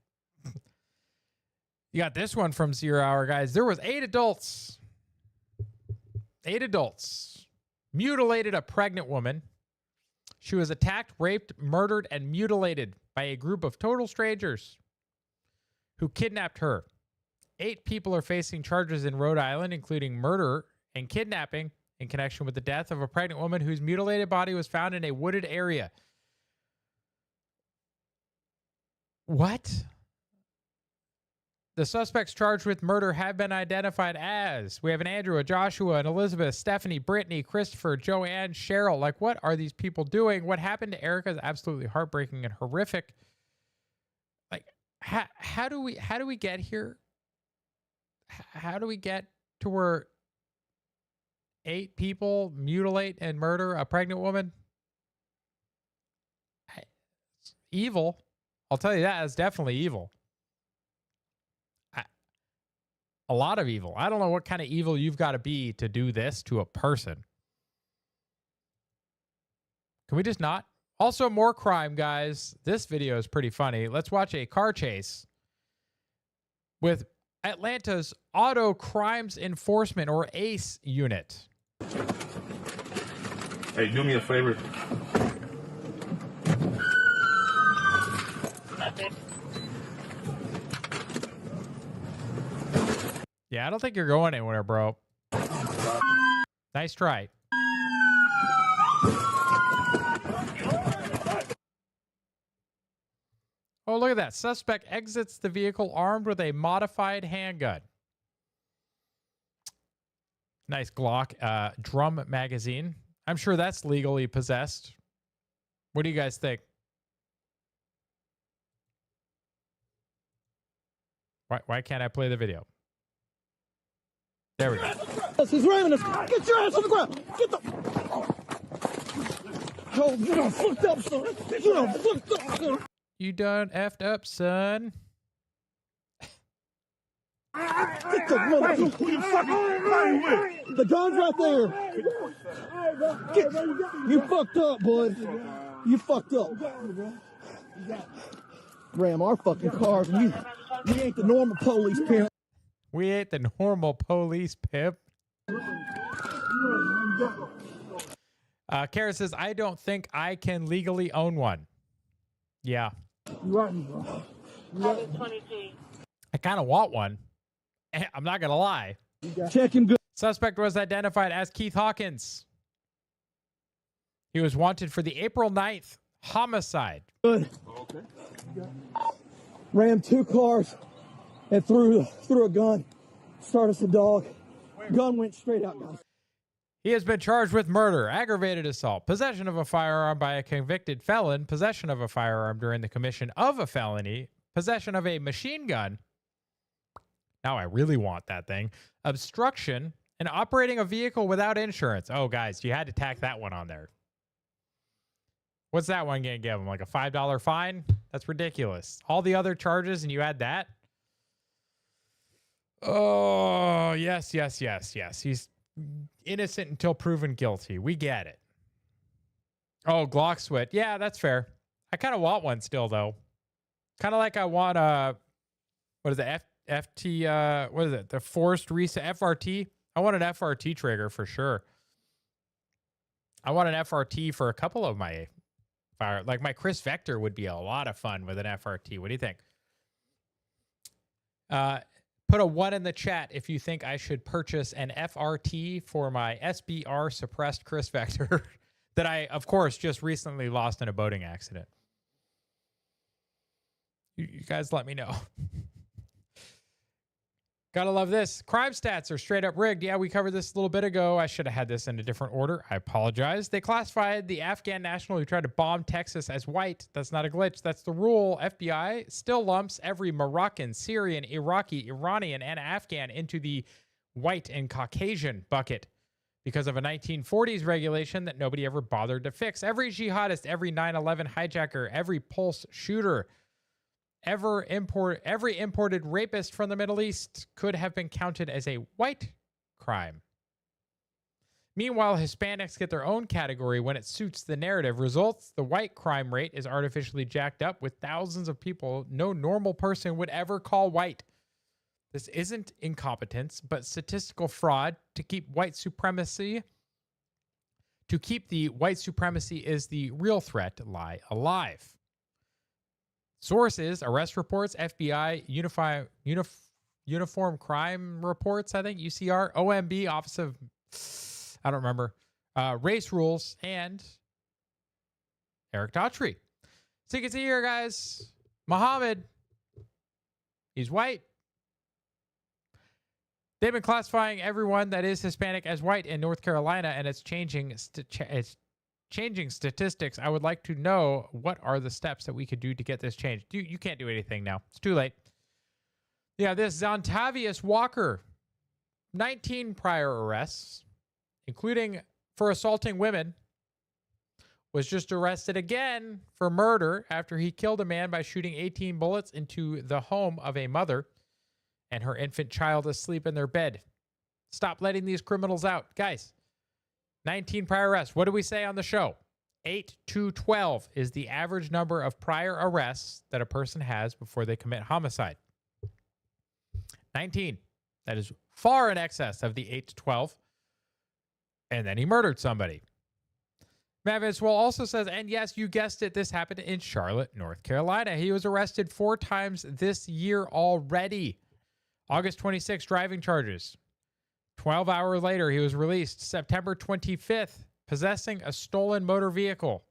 You got this one from 0 Hour, guys. There was 8 adults mutilated a pregnant woman. She was attacked, raped, murdered, and mutilated by a group of total strangers who kidnapped her. 8 people are facing charges in Rhode Island, including murder and kidnapping in connection with the death of a pregnant woman whose mutilated body was found in a wooded area. What? The suspects charged with murder have been identified as, we have an Andrew, a Joshua, an Elizabeth, Stephanie, Brittany, Christopher, Joanne, Cheryl. Like, what are these people doing? What happened to Erica is absolutely heartbreaking and horrific. Like, how do we get here? How do we get to where 8 people mutilate and murder a pregnant woman? It's evil. I'll tell you that. It's definitely evil. A lot of evil. I don't know what kind of evil you've got to be to do this to a person. Can we just not? Also, more crime, guys. This video is pretty funny. Let's watch a car chase with Atlanta's Auto Crimes Enforcement, or ACE unit. Hey, do me a favor. Yeah, I don't think you're going anywhere, bro. Nice try. Oh, look at that. Suspect exits the vehicle armed with a modified handgun. Nice Glock drum magazine. I'm sure that's legally possessed. What do you guys think? Why can't I play the video? There we go. He's ramming us. Get your ass on the ground. Get the... Oh, you done fucked up, son. You done fucked up, son. You done effed up, son. Get the motherfucker. Who you fucking playing with? The gun's right there. You fucked up, bud. You fucked up. Ram our fucking cars, and you ain't the normal police pimp. We ain't the normal police pimp. Kara says, I don't think I can legally own one. Yeah. Right, bro. I kind of want one. I'm not going to lie. Checking good. Suspect was identified as Keith Hawkins. He was wanted for the April 9th homicide. Good. Okay. Rammed 2 cars and threw a gun. Started us a dog. Gun went straight out, guys. He has been charged with murder, aggravated assault, possession of a firearm by a convicted felon, possession of a firearm during the commission of a felony, possession of a machine gun. Now I really want that thing. Obstruction, and operating a vehicle without insurance. Oh, guys, you had to tack that one on there. What's that one going to give him? Like a $5 fine? That's ridiculous. All the other charges and you add that? Oh, yes. He's innocent until proven guilty. We get it. Oh, Glock switch. Yeah, that's fair. I kind of want one still, though. Kind of like I want what is it? FT, what is it? The forced reset FRT. I want an FRT trigger for sure. I want an FRT for a couple of my fire. Like my Chris Vector would be a lot of fun with an FRT. What do you think? Put a 1 in the chat if you think I should purchase an FRT for my SBR suppressed Chris Vector that I, of course, just recently lost in a boating accident. You guys let me know. Gotta love this. Crime stats are straight up rigged. Yeah, we covered this a little bit ago. I should have had this in a different order. I apologize. They classified the Afghan national who tried to bomb Texas as white. That's not a glitch. That's the rule. FBI still lumps every Moroccan, Syrian, Iraqi, Iranian, and Afghan into the white and Caucasian bucket because of a 1940s regulation that nobody ever bothered to fix. Every jihadist, every 9/11 hijacker, every Pulse shooter, every imported rapist from the Middle East could have been counted as a white crime. Meanwhile, Hispanics get their own category when it suits the narrative. Results, the white crime rate is artificially jacked up with thousands of people no normal person would ever call white. This isn't incompetence, but statistical fraud to keep white supremacy. To keep the white supremacy is the real threat lie alive. Sources, arrest reports, FBI, Uniform Crime Reports, I think, UCR, OMB, Office of, I don't remember, Race Rules, and Eric Daughtry. So you can see here, guys, Muhammad, he's white. They've been classifying everyone that is Hispanic as white in North Carolina, and it's changing statistics. I would like to know what are the steps that we could do to get this changed. You can't do anything now. It's too late. Yeah, this Zontavius Walker, 19 prior arrests, including for assaulting women, was just arrested again for murder after he killed a man by shooting 18 bullets into the home of a mother and her infant child asleep in their bed. Stop letting these criminals out. Guys, 19 prior arrests. What do we say on the show? 8 to 12 is the average number of prior arrests that a person has before they commit homicide. 19. That is far in excess of the 8 to 12. And then he murdered somebody. Mavis also says, and yes, you guessed it, this happened in Charlotte, North Carolina. He was arrested 4 times this year already. August 26, driving charges. 12 hours later, he was released. September 25th, possessing a stolen motor vehicle.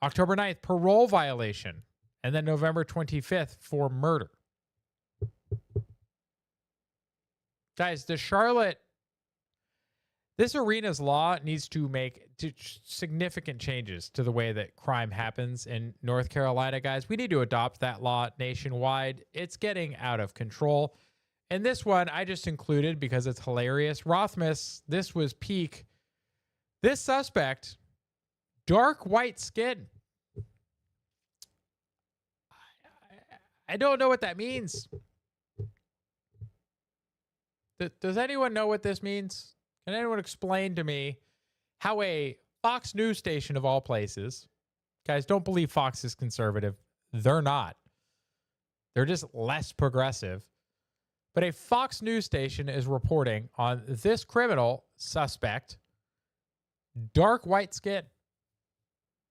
October 9th, parole violation. And then November 25th for murder. Guys, this arena's law needs to make significant changes to the way that crime happens in North Carolina, guys. We need to adopt that law nationwide. It's getting out of control. And this one I just included because it's hilarious. Rothmas, this was peak. This suspect, dark white skin. I don't know what that means. Does anyone know what this means? Can anyone explain to me how a Fox News station of all places, guys, don't believe Fox is conservative. They're not. They're just less progressive. But a Fox News station is reporting on this criminal suspect, dark white skin.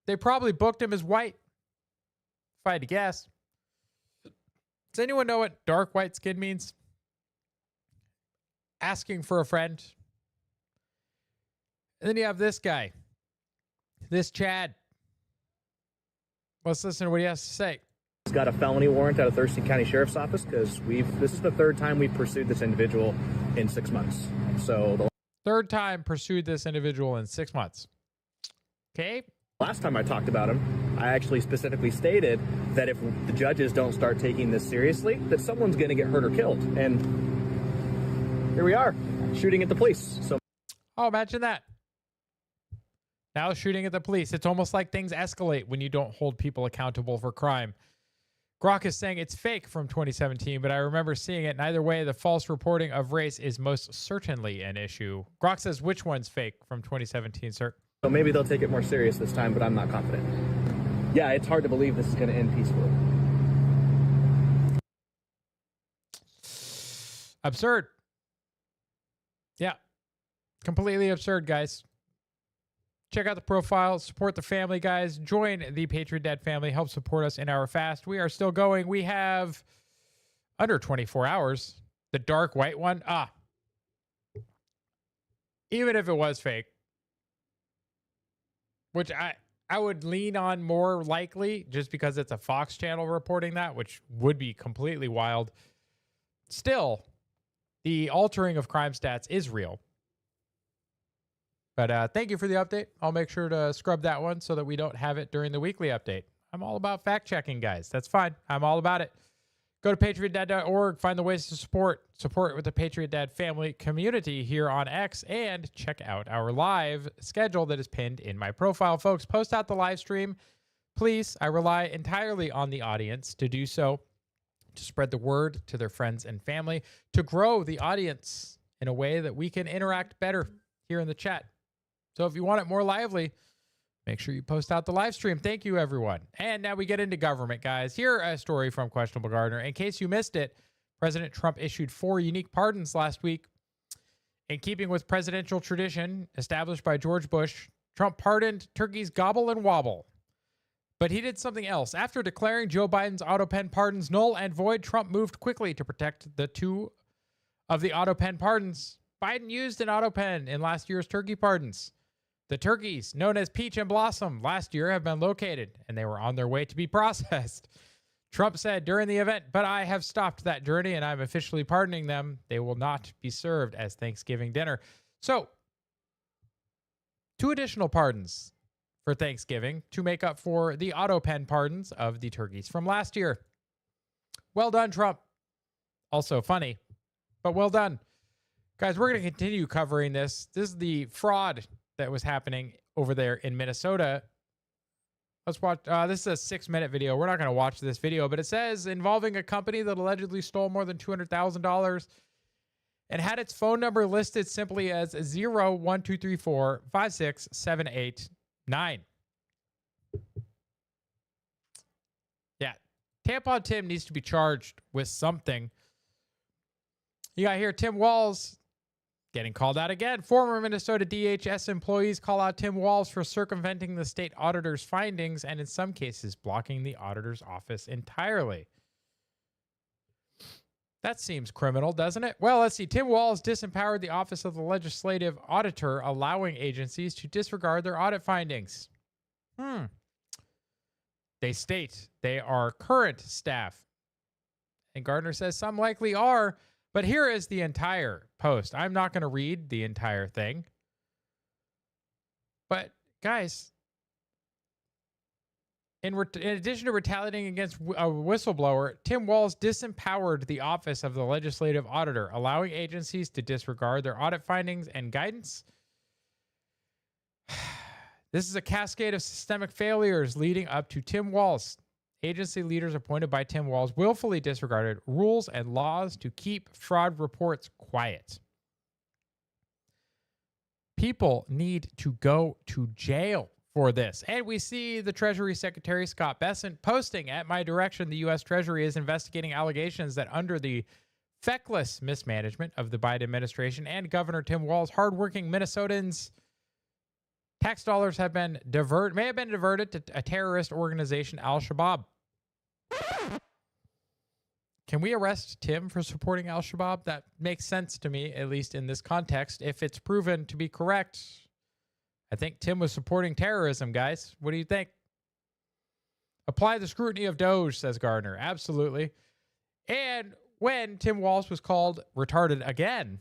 They probably booked him as white, if I had to guess. Does anyone know what dark white skin means? Asking for a friend. And then you have this guy, this Chad. Let's listen to what he has to say. got a felony warrant out of Thurston County Sheriff's Office because this is the third time we've pursued this individual in 6 months. So the third time pursued this individual in 6 months. Okay. last time I talked about him, I actually specifically stated that if the judges don't start taking this seriously, that someone's going to get hurt or killed. And here we are, shooting at the police. So, oh, imagine that. Now shooting at the police. It's almost like things escalate when you don't hold people accountable for crime. Grok is saying it's fake from 2017, but I remember seeing it. And either way, the false reporting of race is most certainly an issue. Grok says, which one's fake from 2017, sir? so maybe they'll take it more serious this time, but I'm not confident. Yeah, it's hard to believe this is going to end peacefully. Absurd. Yeah. Completely absurd, guys. Check out the profile, support the family, guys. Join the Patriot Dad family. Help support us in our fast. We are still going. We have under 24 hours. The dark white one. Even if it was fake, which I would lean on more likely just because it's a Fox channel reporting that, which would be completely wild. Still, the altering of crime stats is real. But thank you for the update. I'll make sure to scrub that one so that we don't have it during the weekly update. I'm all about fact-checking, guys. That's fine. I'm all about it. Go to patriotdad.org. Find the ways to support with the Patriot Dad family community here on X, and check out our live schedule that is pinned in my profile. Folks, post out the live stream. Please, I rely entirely on the audience to do so, to spread the word to their friends and family, to grow the audience in a way that we can interact better here in the chat. So if you want it more lively, make sure you post out the live stream. Thank you, everyone. And now we get into government, guys. Here, a story from Questionable Gardener. In case you missed it, President Trump issued 4 unique pardons last week. In keeping with presidential tradition established by George Bush, Trump pardoned Turkey's Gobble and Wobble. But he did something else. After declaring Joe Biden's auto pen pardons null and void, Trump moved quickly to protect the 2 of the auto pen pardons Biden used an auto pen in last year's turkey pardons. The turkeys, known as Peach and Blossom, last year have been located, and they were on their way to be processed. Trump said during the event, "But I have stopped that journey, and I'm officially pardoning them. They will not be served as Thanksgiving dinner." So, 2 additional pardons for Thanksgiving to make up for the auto pen pardons of the turkeys from last year. Well done, Trump. Also funny, but well done. Guys, we're going to continue covering this. This is the fraud that was happening over there in Minnesota. Let's watch. This is a 6-minute video. We're not going to watch this video, but it says involving a company that allegedly stole more than $200,000 and had its phone number listed simply as 012345678. Yeah. Tampon Tim needs to be charged with something. You got here Tim Walz getting called out again. Former Minnesota DHS employees call out Tim Walz for circumventing the state auditor's findings and in some cases blocking the auditor's office entirely. That seems criminal, doesn't it? Well, let's see. Tim Walz disempowered the office of the legislative auditor, allowing agencies to disregard their audit findings. They state they are current staff. And Gardner says some likely are. But here is the entire post. I'm not going to read the entire thing. But, guys, in addition to retaliating against a whistleblower, Tim Walz disempowered the office of the legislative auditor, allowing agencies to disregard their audit findings and guidance. This is a cascade of systemic failures leading up to Tim Walz. Agency leaders appointed by Tim Walz willfully disregarded rules and laws to keep fraud reports quiet. People need to go to jail for this. And we see the Treasury Secretary Scott Bessent posting, "At my direction, the U.S. Treasury is investigating allegations that under the feckless mismanagement of the Biden administration and Governor Tim Walz, hardworking Minnesotans' tax dollars may have been diverted to a terrorist organization, Al-Shabaab." Can we arrest Tim for supporting Al-Shabaab? That makes sense to me, at least in this context. If it's proven to be correct, I think Tim was supporting terrorism, guys. What do you think? Apply the scrutiny of Doge, says Gardner. Absolutely. And when Tim Walz was called retarded again,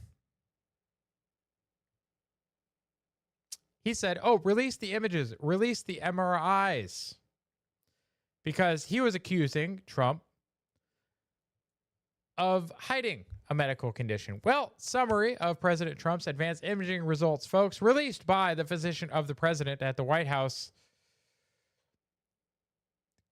he said, oh, release the images, release the MRIs. Because he was accusing Trump of hiding a medical condition. Well, summary of President Trump's advanced imaging results, folks, released by the physician of the president at the White House.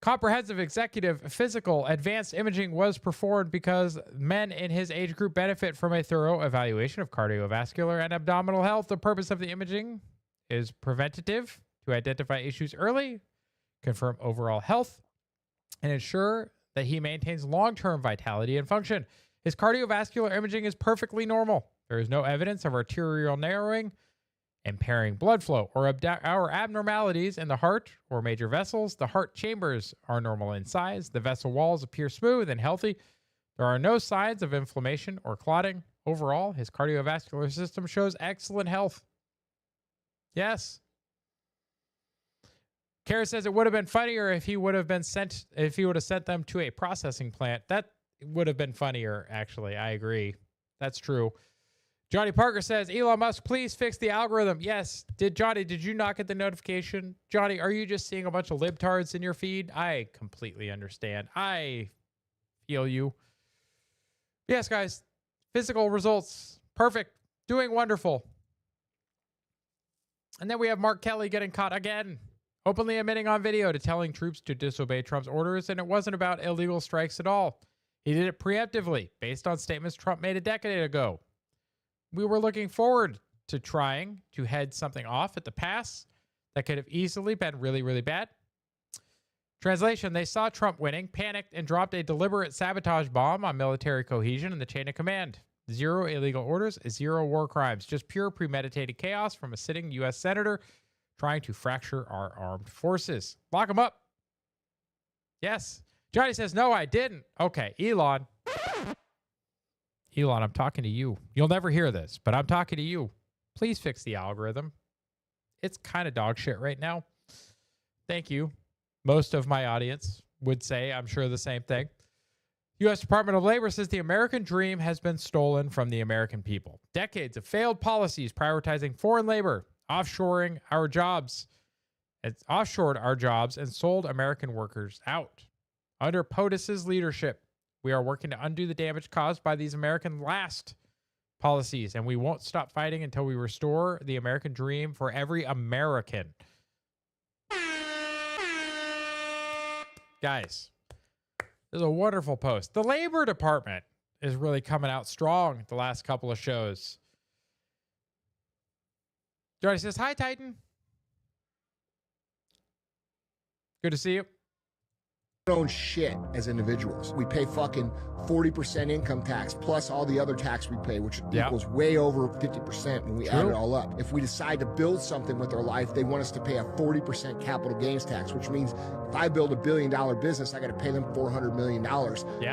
Comprehensive executive physical advanced imaging was performed because men in his age group benefit from a thorough evaluation of cardiovascular and abdominal health. The purpose of the imaging is preventative to identify issues early, confirm overall health, and ensure that he maintains long-term vitality and function. His cardiovascular imaging is perfectly normal. There is no evidence of arterial narrowing, impairing blood flow, or abnormalities in the heart or major vessels. The heart chambers are normal in size. The vessel walls appear smooth and healthy. There are no signs of inflammation or clotting. Overall, his cardiovascular system shows excellent health. Yes. Kara says it would have been funnier if he would have sent them to a processing plant. That would have been funnier, actually. I agree. That's true. Johnny Parker says, Elon Musk, please fix the algorithm. Yes. Did you not get the notification? Johnny, are you just seeing a bunch of libtards in your feed? I completely understand. I feel you. Yes, guys. Physical results. Perfect. Doing wonderful. And then we have Mark Kelly getting caught again, openly admitting on video to telling troops to disobey Trump's orders, and it wasn't about illegal strikes at all. He did it preemptively, based on statements Trump made a decade ago. We were looking forward to trying to head something off at the pass that could have easily been really, really bad. Translation, they saw Trump winning, panicked, and dropped a deliberate sabotage bomb on military cohesion and the chain of command. 0 illegal orders, 0 war crimes, just pure premeditated chaos from a sitting U.S. senator trying to fracture our armed forces. Lock him up. Yes. Johnny says, no, I didn't. Okay, Elon, I'm talking to you. You'll never hear this, but I'm talking to you. Please fix the algorithm. It's kind of dog shit right now. Thank you. Most of my audience would say, I'm sure, the same thing. U.S. Department of Labor says the American dream has been stolen from the American people. Decades of failed policies prioritizing foreign labor, offshoring our jobs. It's offshored our jobs and sold American workers out. Under POTUS's leadership, we are working to undo the damage caused by these American last policies, and we won't stop fighting until we restore the American dream for every American. Guys, this is a wonderful post. The Labor Department is really coming out strong the last couple of shows. Johnny says, hi, Titan. Good to see you. Own shit as individuals. We pay fucking 40% income tax plus all the other tax we pay, which equals way over 50% when we add it all up. If we decide to build something with our life, they want us to pay a 40% capital gains tax, which means if I build $1 billion business, I got to pay them $400 million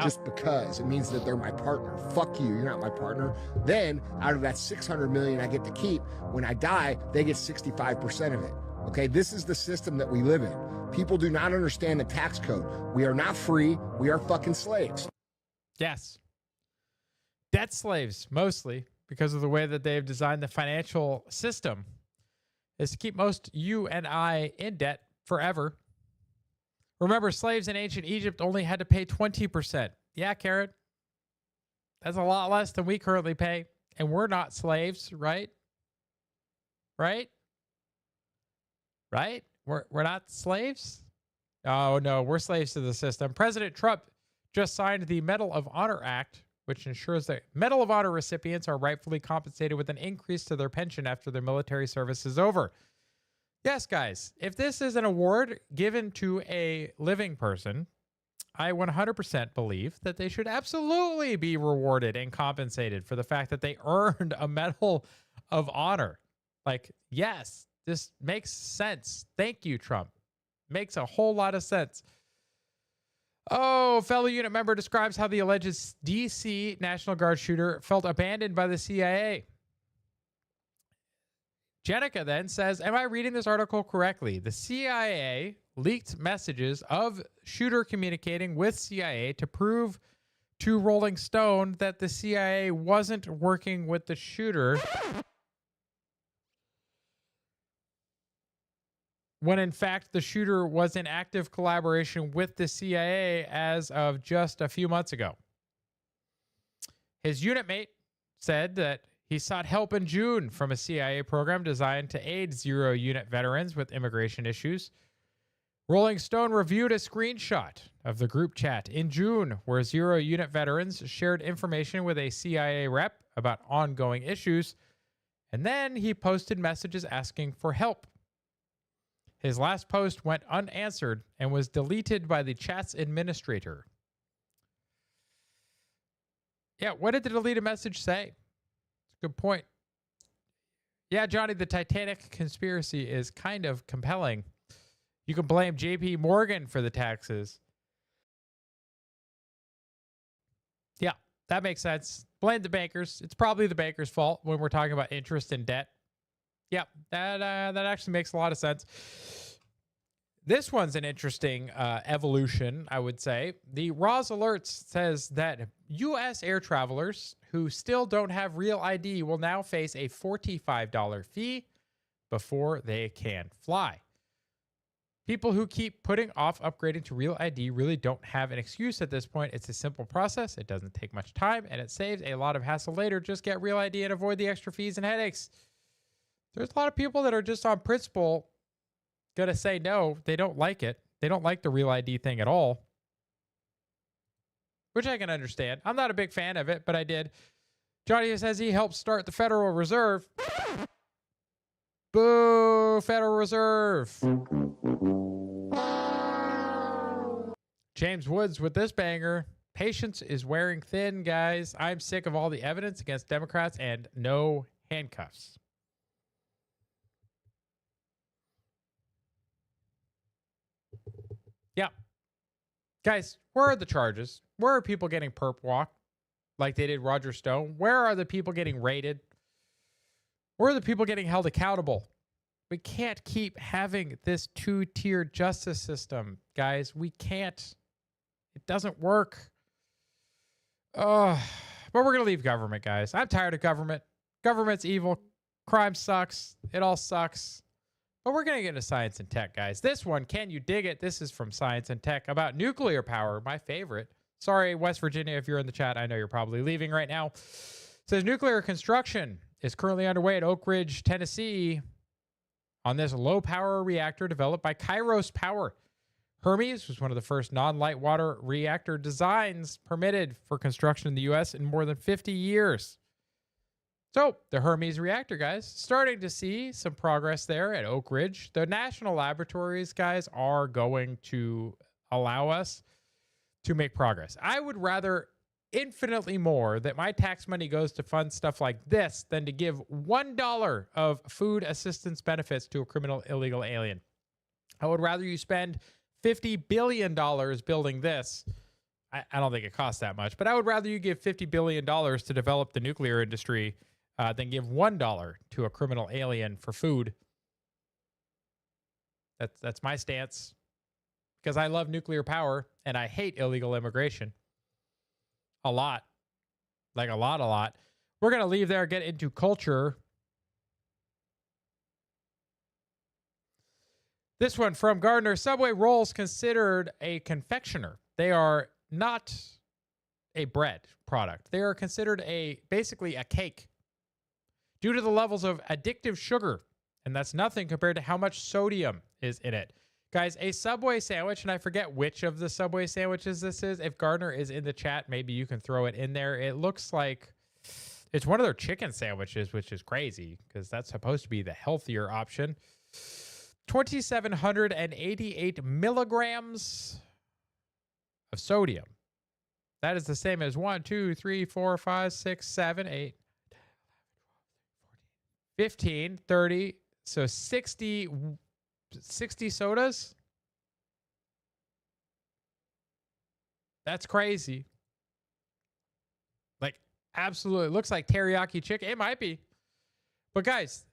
just because. It means that they're my partner. Fuck you, you're not my partner. Then out of that $600 million I get to keep, when I die, they get 65% of it. Okay, this is the system that we live in. People do not understand the tax code. We are not free. We are fucking slaves. Yes. Debt slaves, mostly, because of the way that they've designed the financial system, is to keep most you and I in debt forever. Remember, slaves in ancient Egypt only had to pay 20%. Yeah, Karen. That's a lot less than we currently pay. And we're not slaves, right? Right? Right? We're not slaves? Oh, no, we're slaves to the system. President Trump just signed the Medal of Honor Act, which ensures that Medal of Honor recipients are rightfully compensated with an increase to their pension after their military service is over. Yes, guys, if this is an award given to a living person, I 100% believe that they should absolutely be rewarded and compensated for the fact that they earned a Medal of Honor. Like, yes. This makes sense. Thank you, Trump. Makes a whole lot of sense. Oh, fellow unit member describes how the alleged D.C. National Guard shooter felt abandoned by the CIA. Jenica then says, am I reading this article correctly? The CIA leaked messages of shooter communicating with CIA to prove to Rolling Stone that the CIA wasn't working with the shooter, when in fact the shooter was in active collaboration with the CIA as of just a few months ago. His unit mate said that he sought help in June from a CIA program designed to aid Zero Unit veterans with immigration issues. Rolling Stone reviewed a screenshot of the group chat in June where Zero Unit veterans shared information with a CIA rep about ongoing issues, and then he posted messages asking for help. His last post went unanswered and was deleted by the chat's administrator. Yeah, what did the deleted message say? Good point. Yeah, Johnny, the Titanic conspiracy is kind of compelling. You can blame JP Morgan for the taxes. Yeah, that makes sense. Blame the bankers. It's probably the bankers' fault when we're talking about interest and debt. Yeah, that actually makes a lot of sense. This one's an interesting evolution, I would say. The Roz Alerts says that U.S. air travelers who still don't have real ID will now face a $45 fee before they can fly. People who keep putting off upgrading to real ID really don't have an excuse at this point. It's a simple process. It doesn't take much time, and it saves a lot of hassle later. Just get real ID and avoid the extra fees and headaches. There's a lot of people that are just on principle going to say no. They don't like it. They don't like the real ID thing at all, which I can understand. I'm not a big fan of it, but I did. Johnny says he helped start the Federal Reserve. Boo, Federal Reserve. James Woods with this banger. Patience is wearing thin, guys. I'm sick of all the evidence against Democrats and no handcuffs. Yeah. Guys, where are the charges? Where are people getting perp walked like they did Roger Stone? Where are the people getting raided? Where are the people getting held accountable? We can't keep having this two-tier justice system, guys. We can't. It doesn't work. But we're going to leave government, guys. I'm tired of government. Government's evil. Crime sucks. It all sucks. But we're going to get into science and tech, guys. This one, can you dig it? This is from Science and Tech about nuclear power, my favorite. Sorry, West Virginia, if you're in the chat. I know you're probably leaving right now. It says nuclear construction is currently underway at Oak Ridge, Tennessee, on this low-power reactor developed by Kairos Power. Hermes was one of the first non-light water reactor designs permitted for construction in the U.S. in more than 50 years. So the Hermes reactor, guys, starting to see some progress there at Oak Ridge. The national laboratories, guys, are going to allow us to make progress. I would rather infinitely more that my tax money goes to fund stuff like this than to give $1 of food assistance benefits to a criminal illegal alien. I would rather you spend $50 billion building this. I don't think it costs that much, but I would rather you give $50 billion to develop the nuclear industry than give $1 to a criminal alien for food. That's my stance, because I love nuclear power and I hate illegal immigration. A lot. Like a lot. We're going to leave there, get into culture. This one from Gardner. Subway rolls considered a confectioner. They are not a bread product. They are considered basically a cake due to the levels of addictive sugar. And that's nothing compared to how much sodium is in it. Guys, a Subway sandwich, and I forget which of the Subway sandwiches this is. If Gardner is in the chat, maybe you can throw it in there. It looks like it's one of their chicken sandwiches, which is crazy because that's supposed to be the healthier option. 2,788 milligrams of sodium. That is the same as 1, 2, 3, 4, 5, 6, 7, 8, 15, 30. So 60 sodas. That's crazy. Like, absolutely. It looks like teriyaki chicken. It might be. But guys,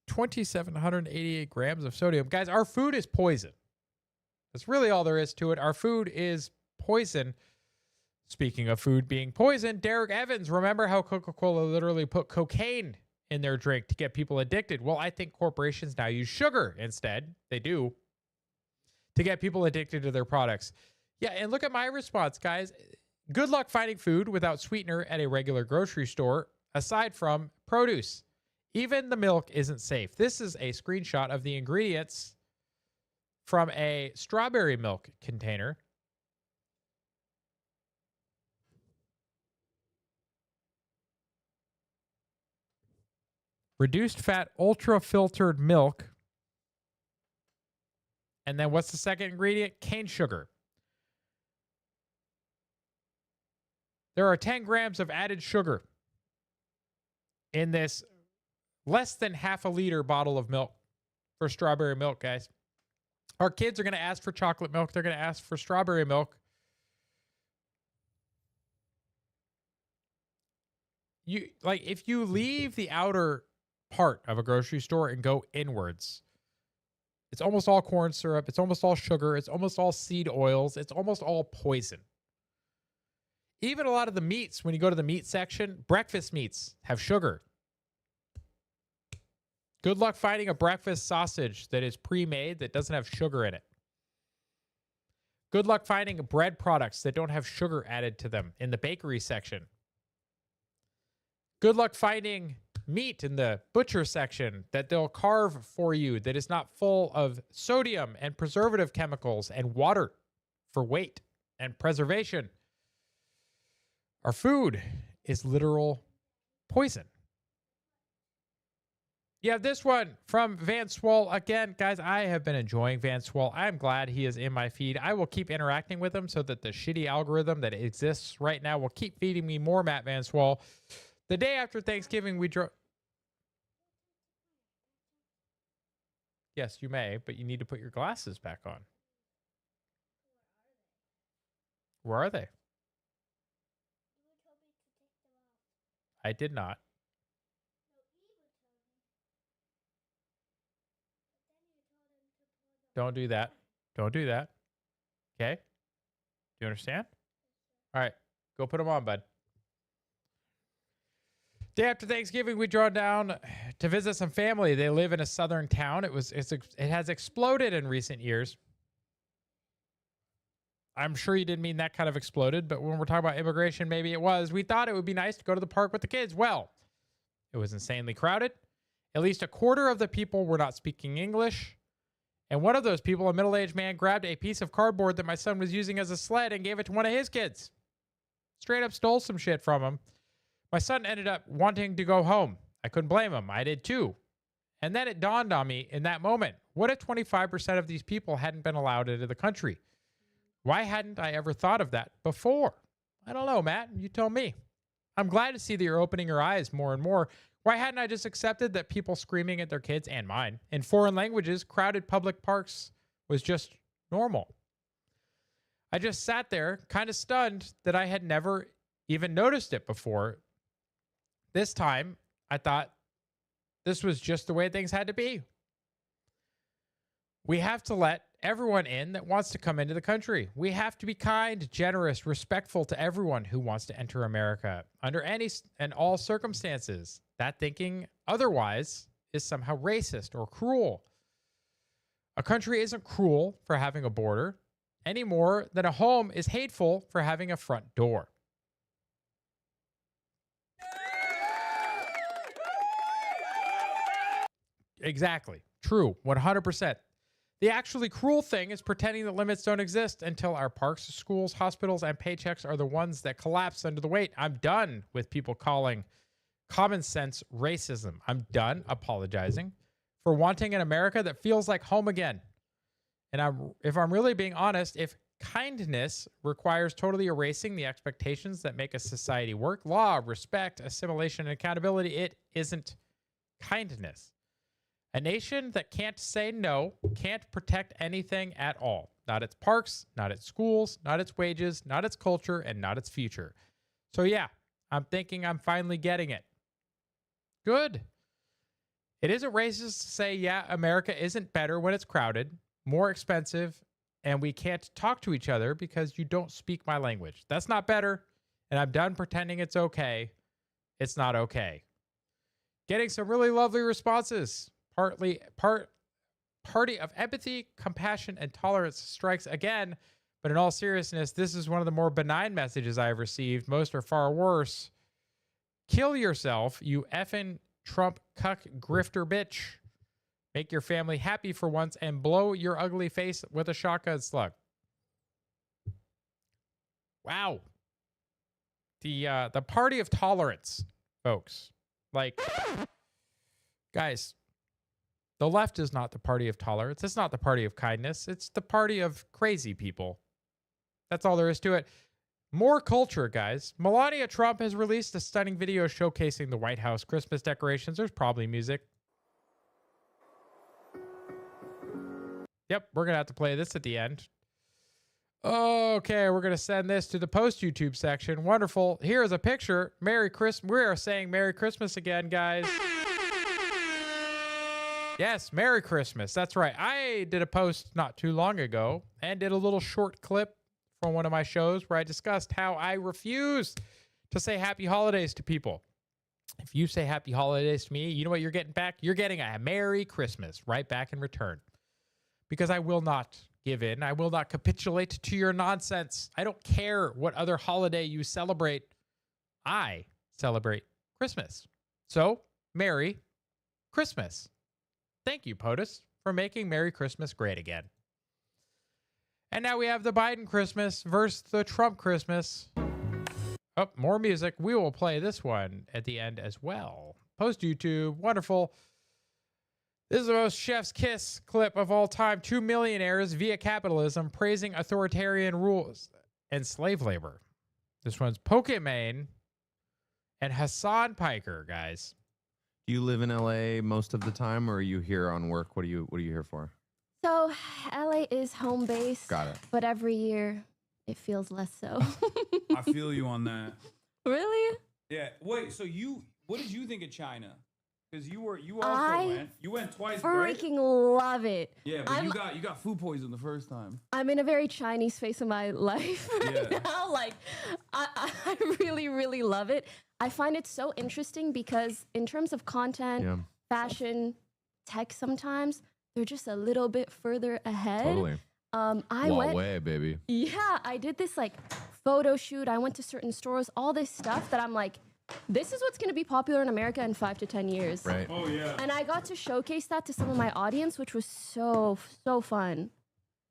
2,788 grams of sodium. Guys, our food is poison. That's really all there is to it. Our food is poison. Speaking of food being poison, Derek Evans, remember how Coca-Cola literally put cocaine in their drink to get people addicted? Well, I think corporations now use sugar instead. They do. To get people addicted to their products. Yeah, and look at my response, guys. Good luck finding food without sweetener at a regular grocery store, aside from produce. Even the milk isn't safe. This is a screenshot of the ingredients from a strawberry milk container. Reduced fat, ultra filtered milk. And then what's the second ingredient? Cane sugar. There are 10 grams of added sugar in this less than half a liter bottle of milk for strawberry milk, guys. Our kids are going to ask for chocolate milk. They're going to ask for strawberry milk. If you leave the outer part of a grocery store and go inwards, it's almost all corn syrup. It's almost all sugar. It's almost all seed oils. It's almost all poison. Even a lot of the meats, when you go to the meat section, breakfast meats have sugar. Good luck finding a breakfast sausage that is pre-made that doesn't have sugar in it. Good luck finding bread products that don't have sugar added to them in the bakery section. Good luck finding meat in the butcher section that they'll carve for you that is not full of sodium and preservative chemicals and water for weight and preservation. Our food is literal poison. You have this one from Van Swall. Again, guys, I have been enjoying Van Swall. I'm glad he is in my feed. I will keep interacting with him so that the shitty algorithm that exists right now will keep feeding me more Matt Van Swall. The day after Thanksgiving, we drove... Yes, you may, but you need to put your glasses back on. Where are they? I did not. Don't do that. Don't do that. Okay? Do you understand? All right. Go put them on, bud. Day after Thanksgiving, we drove down to visit some family. They live in a southern town. It has exploded in recent years. I'm sure you didn't mean that kind of exploded, but when we're talking about immigration, maybe it was. We thought it would be nice to go to the park with the kids. Well, it was insanely crowded. At least a quarter of the people were not speaking English. And one of those people, a middle-aged man, grabbed a piece of cardboard that my son was using as a sled and gave it to one of his kids. Straight up stole some shit from him. My son ended up wanting to go home. I couldn't blame him. I did too. And then it dawned on me in that moment, what if 25% of these people hadn't been allowed into the country? Why hadn't I ever thought of that before? I don't know, Matt. You tell me. I'm glad to see that you're opening your eyes more and more. Why hadn't I just accepted that people screaming at their kids and mine in foreign languages, crowded public parks was just normal? I just sat there kind of stunned that I had never even noticed it before. This time, I thought this was just the way things had to be. We have to let everyone in that wants to come into the country. We have to be kind, generous, respectful to everyone who wants to enter America under any and all circumstances. That thinking otherwise is somehow racist or cruel. A country isn't cruel for having a border any more than a home is hateful for having a front door. Exactly. True. 100%. The actually cruel thing is pretending that limits don't exist until our parks, schools, hospitals, and paychecks are the ones that collapse under the weight. I'm done with people calling common sense racism. I'm done apologizing for wanting an America that feels like home again. And if I'm really being honest, if kindness requires totally erasing the expectations that make a society work, law, respect, assimilation, and accountability, it isn't kindness. A nation that can't say no can't protect anything at all. Not its parks, not its schools, not its wages, not its culture, and not its future. So yeah, I'm thinking I'm finally getting it. Good. It isn't racist to say, yeah, America isn't better when it's crowded, more expensive, and we can't talk to each other because you don't speak my language. That's not better, and I'm done pretending it's okay. It's not okay. Getting some really lovely responses. Party of empathy, compassion, and tolerance strikes again. But in all seriousness, this is one of the more benign messages I have received. Most are far worse. Kill yourself, you effing Trump cuck grifter bitch. Make your family happy for once and blow your ugly face with a shotgun slug. Wow. The party of tolerance, folks. Like, guys, the left is not the party of tolerance. It's not the party of kindness. It's the party of crazy people. That's all there is to it. More culture, guys. Melania Trump has released a stunning video showcasing the White House Christmas decorations. There's probably music. Yep, we're going to have to play this at the end. Okay, we're going to send this to the post-YouTube section. Wonderful. Here is a picture. Merry Christmas. We are saying Merry Christmas again, guys. Yes, Merry Christmas. That's right. I did a post not too long ago and did a little short clip from one of my shows where I discussed how I refuse to say Happy Holidays to people. If you say Happy Holidays to me, you know what you're getting back? You're getting a Merry Christmas right back in return. Because I will not give in. I will not capitulate to your nonsense. I don't care what other holiday you celebrate. I celebrate Christmas. So, Merry Christmas. Thank you, POTUS, for making Merry Christmas great again. And now we have the Biden Christmas versus the Trump Christmas. Oh, more music. We will play this one at the end as well. Post YouTube. Wonderful. This is the most chef's kiss clip of all time. 2 millionaires via capitalism praising authoritarian rules and slave labor. This one's Pokimane and Hassan Piker, guys. Do you live in LA most of the time, or are you here on work? What are you here for? So LA is home base. Got it. But every year it feels less so. I feel you on that. Really? Yeah. Wait. So what did you think of China? Because you also went. You went twice, right? Freaking love it. Yeah, but you got food poisoning the first time. I'm in a very Chinese phase of my life right now. Like, I really, really love it. I find it so interesting because in terms of content, fashion, tech, sometimes they're just a little bit further ahead. Totally. Way, baby. Yeah, I did this like photo shoot. I went to certain stores, all this stuff that I'm like, this is what's going to be popular in America in 5 to 10 years. Right. Oh, yeah. And I got to showcase that to some of my audience, which was so fun.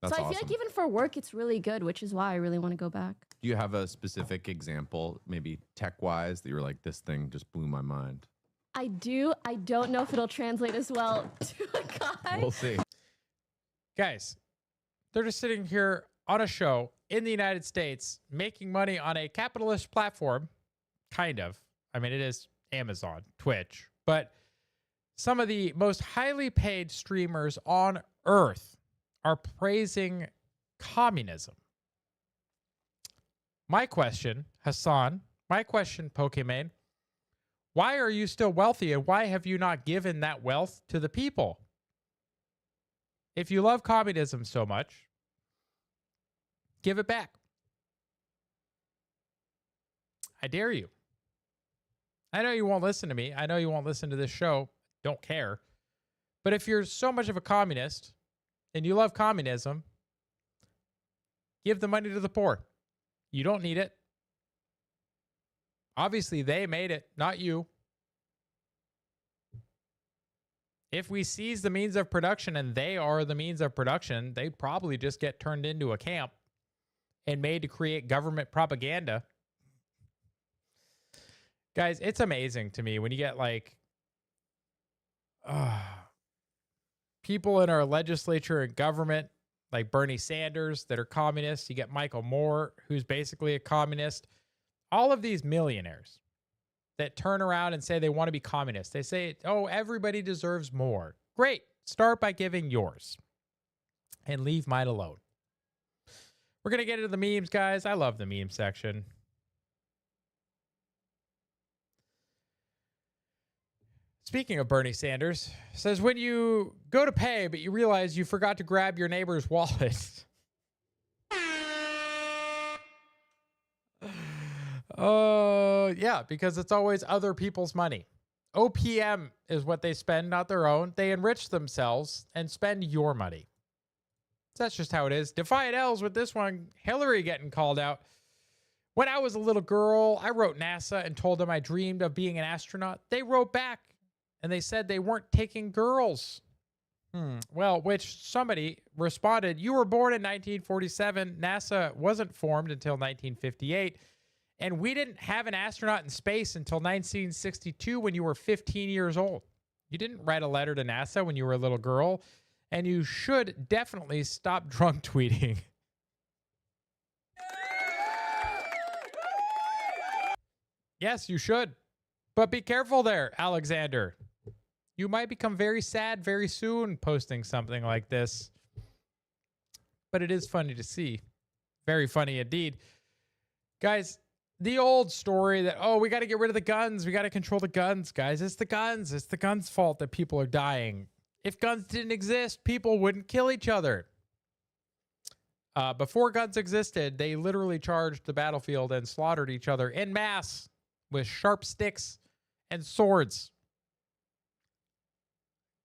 That's so I awesome. feel like even for work, it's really good, which is why I really want to go back. Do you have a specific example, maybe tech-wise, that you were like, this thing just blew my mind? I do. I don't know if it'll translate as well to a guy. We'll see. Guys, they're just sitting here on a show in the United States making money on a capitalist platform. Kind of. I mean, it is Amazon, Twitch, but some of the most highly paid streamers on earth are praising communism. My question, Hassan, Pokimane, why are you still wealthy and why have you not given that wealth to the people? If you love communism so much, give it back. I dare you. I know you won't listen to me. I know you won't listen to this show. Don't care. But if you're so much of a communist and you love communism, give the money to the poor. You don't need it. Obviously, they made it, not you. If we seize the means of production and they are the means of production, they'd probably just get turned into a camp and made to create government propaganda. Guys, it's amazing to me when you get like people in our legislature and government, like Bernie Sanders, that are communists. You get Michael Moore, who's basically a communist. All of these millionaires that turn around and say they want to be communists. They say, oh, everybody deserves more. Great. Start by giving yours and leave mine alone. We're going to get into the memes, guys. I love the meme section. Speaking of Bernie Sanders, says when you go to pay, but you realize you forgot to grab your neighbor's wallet. Yeah, because it's always other people's money. OPM is what they spend, not their own. They enrich themselves and spend your money. So that's just how it is. Defiant L's with this one. Hillary getting called out. When I was a little girl, I wrote NASA and told them I dreamed of being an astronaut. They wrote back and they said they weren't taking girls. Well, which somebody responded, you were born in 1947. NASA wasn't formed until 1958. And we didn't have an astronaut in space until 1962 when you were 15 years old. You didn't write a letter to NASA when you were a little girl. And you should definitely stop drunk tweeting. Yes, you should. But be careful there, Alexander. You might become very sad very soon posting something like this. But it is funny to see. Very funny indeed. Guys, the old story that, oh, we got to get rid of the guns. We got to control the guns, guys. It's the guns. It's the guns' fault that people are dying. If guns didn't exist, people wouldn't kill each other. Before guns existed, they literally charged the battlefield and slaughtered each other en masse with sharp sticks and swords.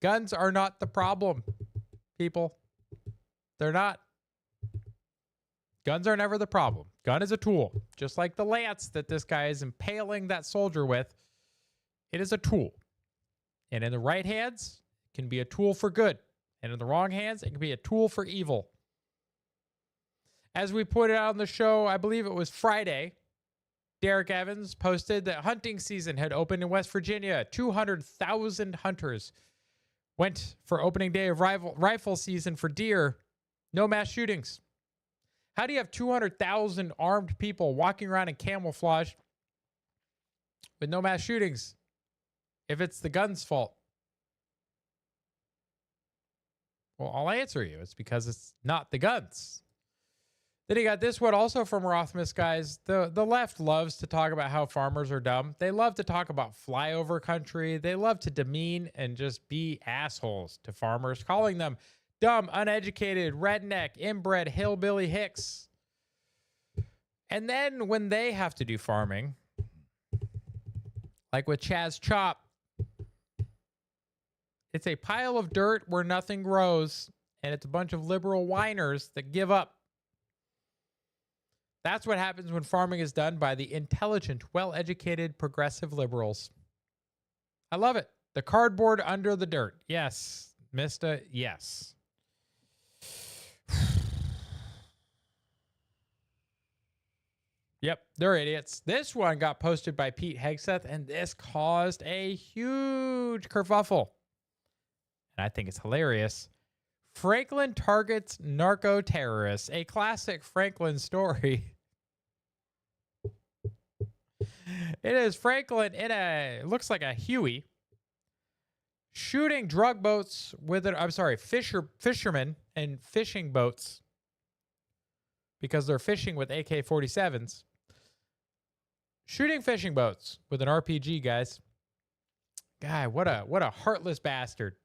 Guns are not the problem, people. They're not. Guns are never the problem. Gun is a tool. Just like the lance that this guy is impaling that soldier with. It is a tool. And in the right hands, it can be a tool for good. And in the wrong hands, it can be a tool for evil. As we put it out on the show, I believe it was Friday, Derek Evans posted that hunting season had opened in West Virginia. 200,000 hunters went for opening day of rifle season for deer. No mass shootings. How do you have 200,000 armed people walking around in camouflage with no mass shootings if it's the gun's fault? Well, I'll answer you. It's because it's not the guns. Then you got this one also from Rothmus, guys. The left loves to talk about how farmers are dumb. They love to talk about flyover country. They love to demean and just be assholes to farmers, calling them dumb, uneducated, redneck, inbred, hillbilly hicks. And then when they have to do farming, like with Chaz Chop, it's a pile of dirt where nothing grows, and it's a bunch of liberal whiners that give up. That's what happens when farming is done by the intelligent, well-educated, progressive liberals. I love it. The cardboard under the dirt. Yes, Mr. Yes. Yep, they're idiots. This one got posted by Pete Hegseth, and this caused a huge kerfuffle. And I think it's hilarious. Franklin targets narco-terrorists. A classic Franklin story. It is Franklin in a, looks like a Huey, shooting drug boats with fishermen and fishing boats because they're fishing with AK-47s. Shooting fishing boats with an RPG, guys. Guy, what a heartless bastard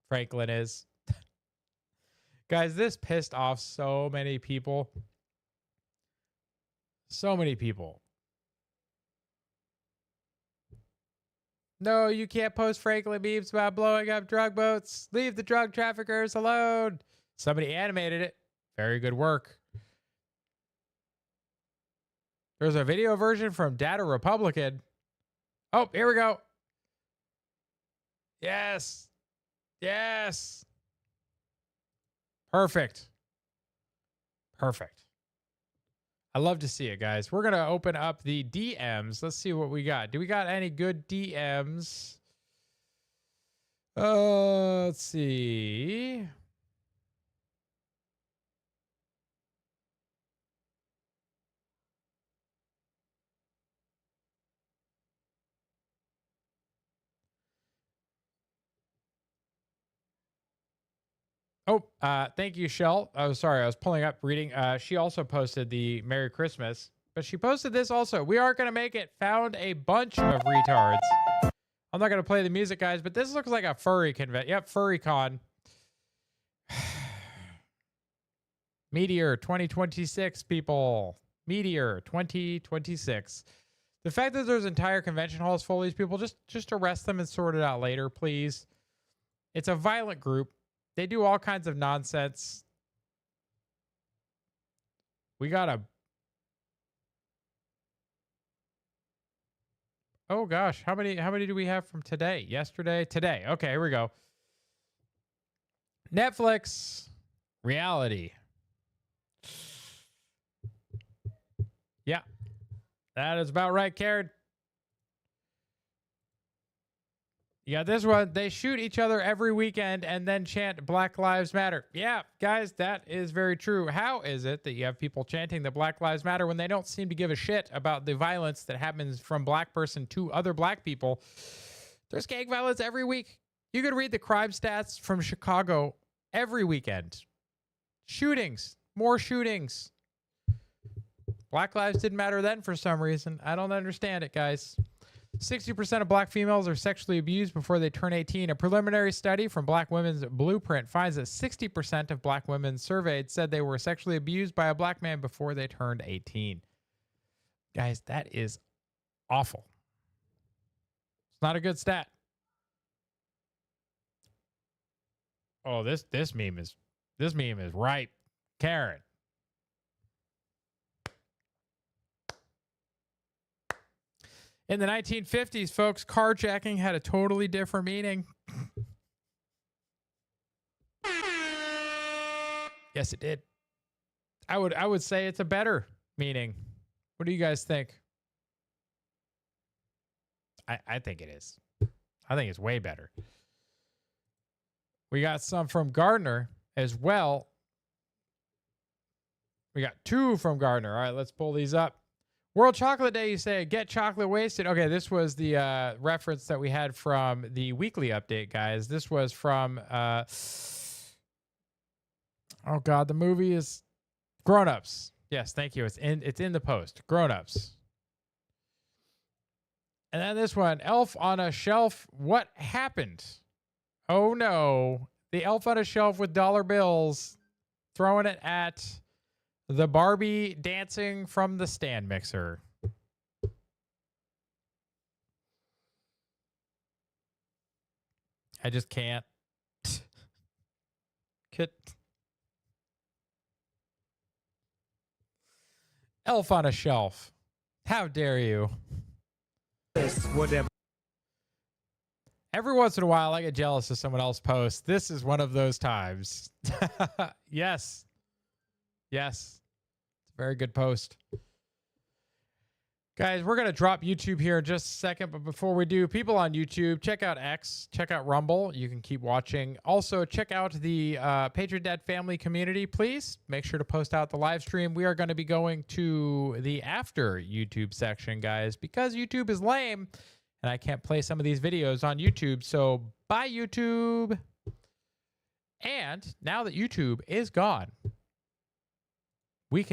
Franklin is. Guys, this pissed off so many people. So many people. No, you can't post Franklin memes about blowing up drug boats. Leave the drug traffickers alone. Somebody animated it. Very good work. There's a video version from Data Republican. Oh, here we go. Yes. Yes. Perfect. Perfect. I love to see it, guys. We're going to open up the DMs. Let's see what we got. Do we got any good DMs? Let's see. Oh, thank you, Shell. Oh, sorry, I was pulling up reading. She also posted the Merry Christmas, but she posted this also. We aren't going to make it. Found a bunch of retards. I'm not going to play the music, guys, but this looks like a furry convention. Yep, Furry Con. Meteor 2026, people. Meteor 2026. The fact that there's entire convention halls full of these people, just arrest them and sort it out later, please. It's a violent group. They do all kinds of nonsense. We got a... Oh gosh, how many do we have from today? Yesterday? Today. Okay, here we go. Netflix reality. Yeah. That is about right, Karen. You got this one. They shoot each other every weekend and then chant Black Lives Matter. Yeah, guys, that is very true. How is it that you have people chanting the Black Lives Matter when they don't seem to give a shit about the violence that happens from black person to other black people? There's gang violence every week. You could read the crime stats from Chicago every weekend. Shootings, more shootings. Black lives didn't matter then for some reason. I don't understand it, guys. 60% of black females are sexually abused before they turn 18. A preliminary study from Black Women's Blueprint finds that 60% of black women surveyed said they were sexually abused by a black man before they turned 18. Guys, that is awful. It's not a good stat. Oh, this meme is right, Karen. In the 1950s, folks, carjacking had a totally different meaning. Yes, it did. I would say it's a better meaning. What do you guys think? I think it is. I think it's way better. We got some from Gardner as well. We got two from Gardner. All right, let's pull these up. World Chocolate Day, you say, get chocolate wasted. Okay, this was the reference that we had from the weekly update, guys. This was from, oh God, the movie is Grown Ups. Yes, thank you. It's in the post. Grown Ups. And then this one, Elf on a Shelf. What happened? Oh no, the elf on a shelf with dollar bills, throwing it at the Barbie dancing from the stand mixer. I just can't. Elf on a shelf. How dare you? Whatever. Every once in a while, I get jealous of someone else posts. This is one of those times. Yes. Yes. It's a very good post. Guys, we're going to drop YouTube here in just a second. But before we do, people on YouTube, check out X, check out Rumble. You can keep watching. Also, check out the Patriot Dad family community, please. Make sure to post out the live stream. We are going to be going to the after YouTube section, guys, because YouTube is lame. And I can't play some of these videos on YouTube. So bye, YouTube. And now that YouTube is gone,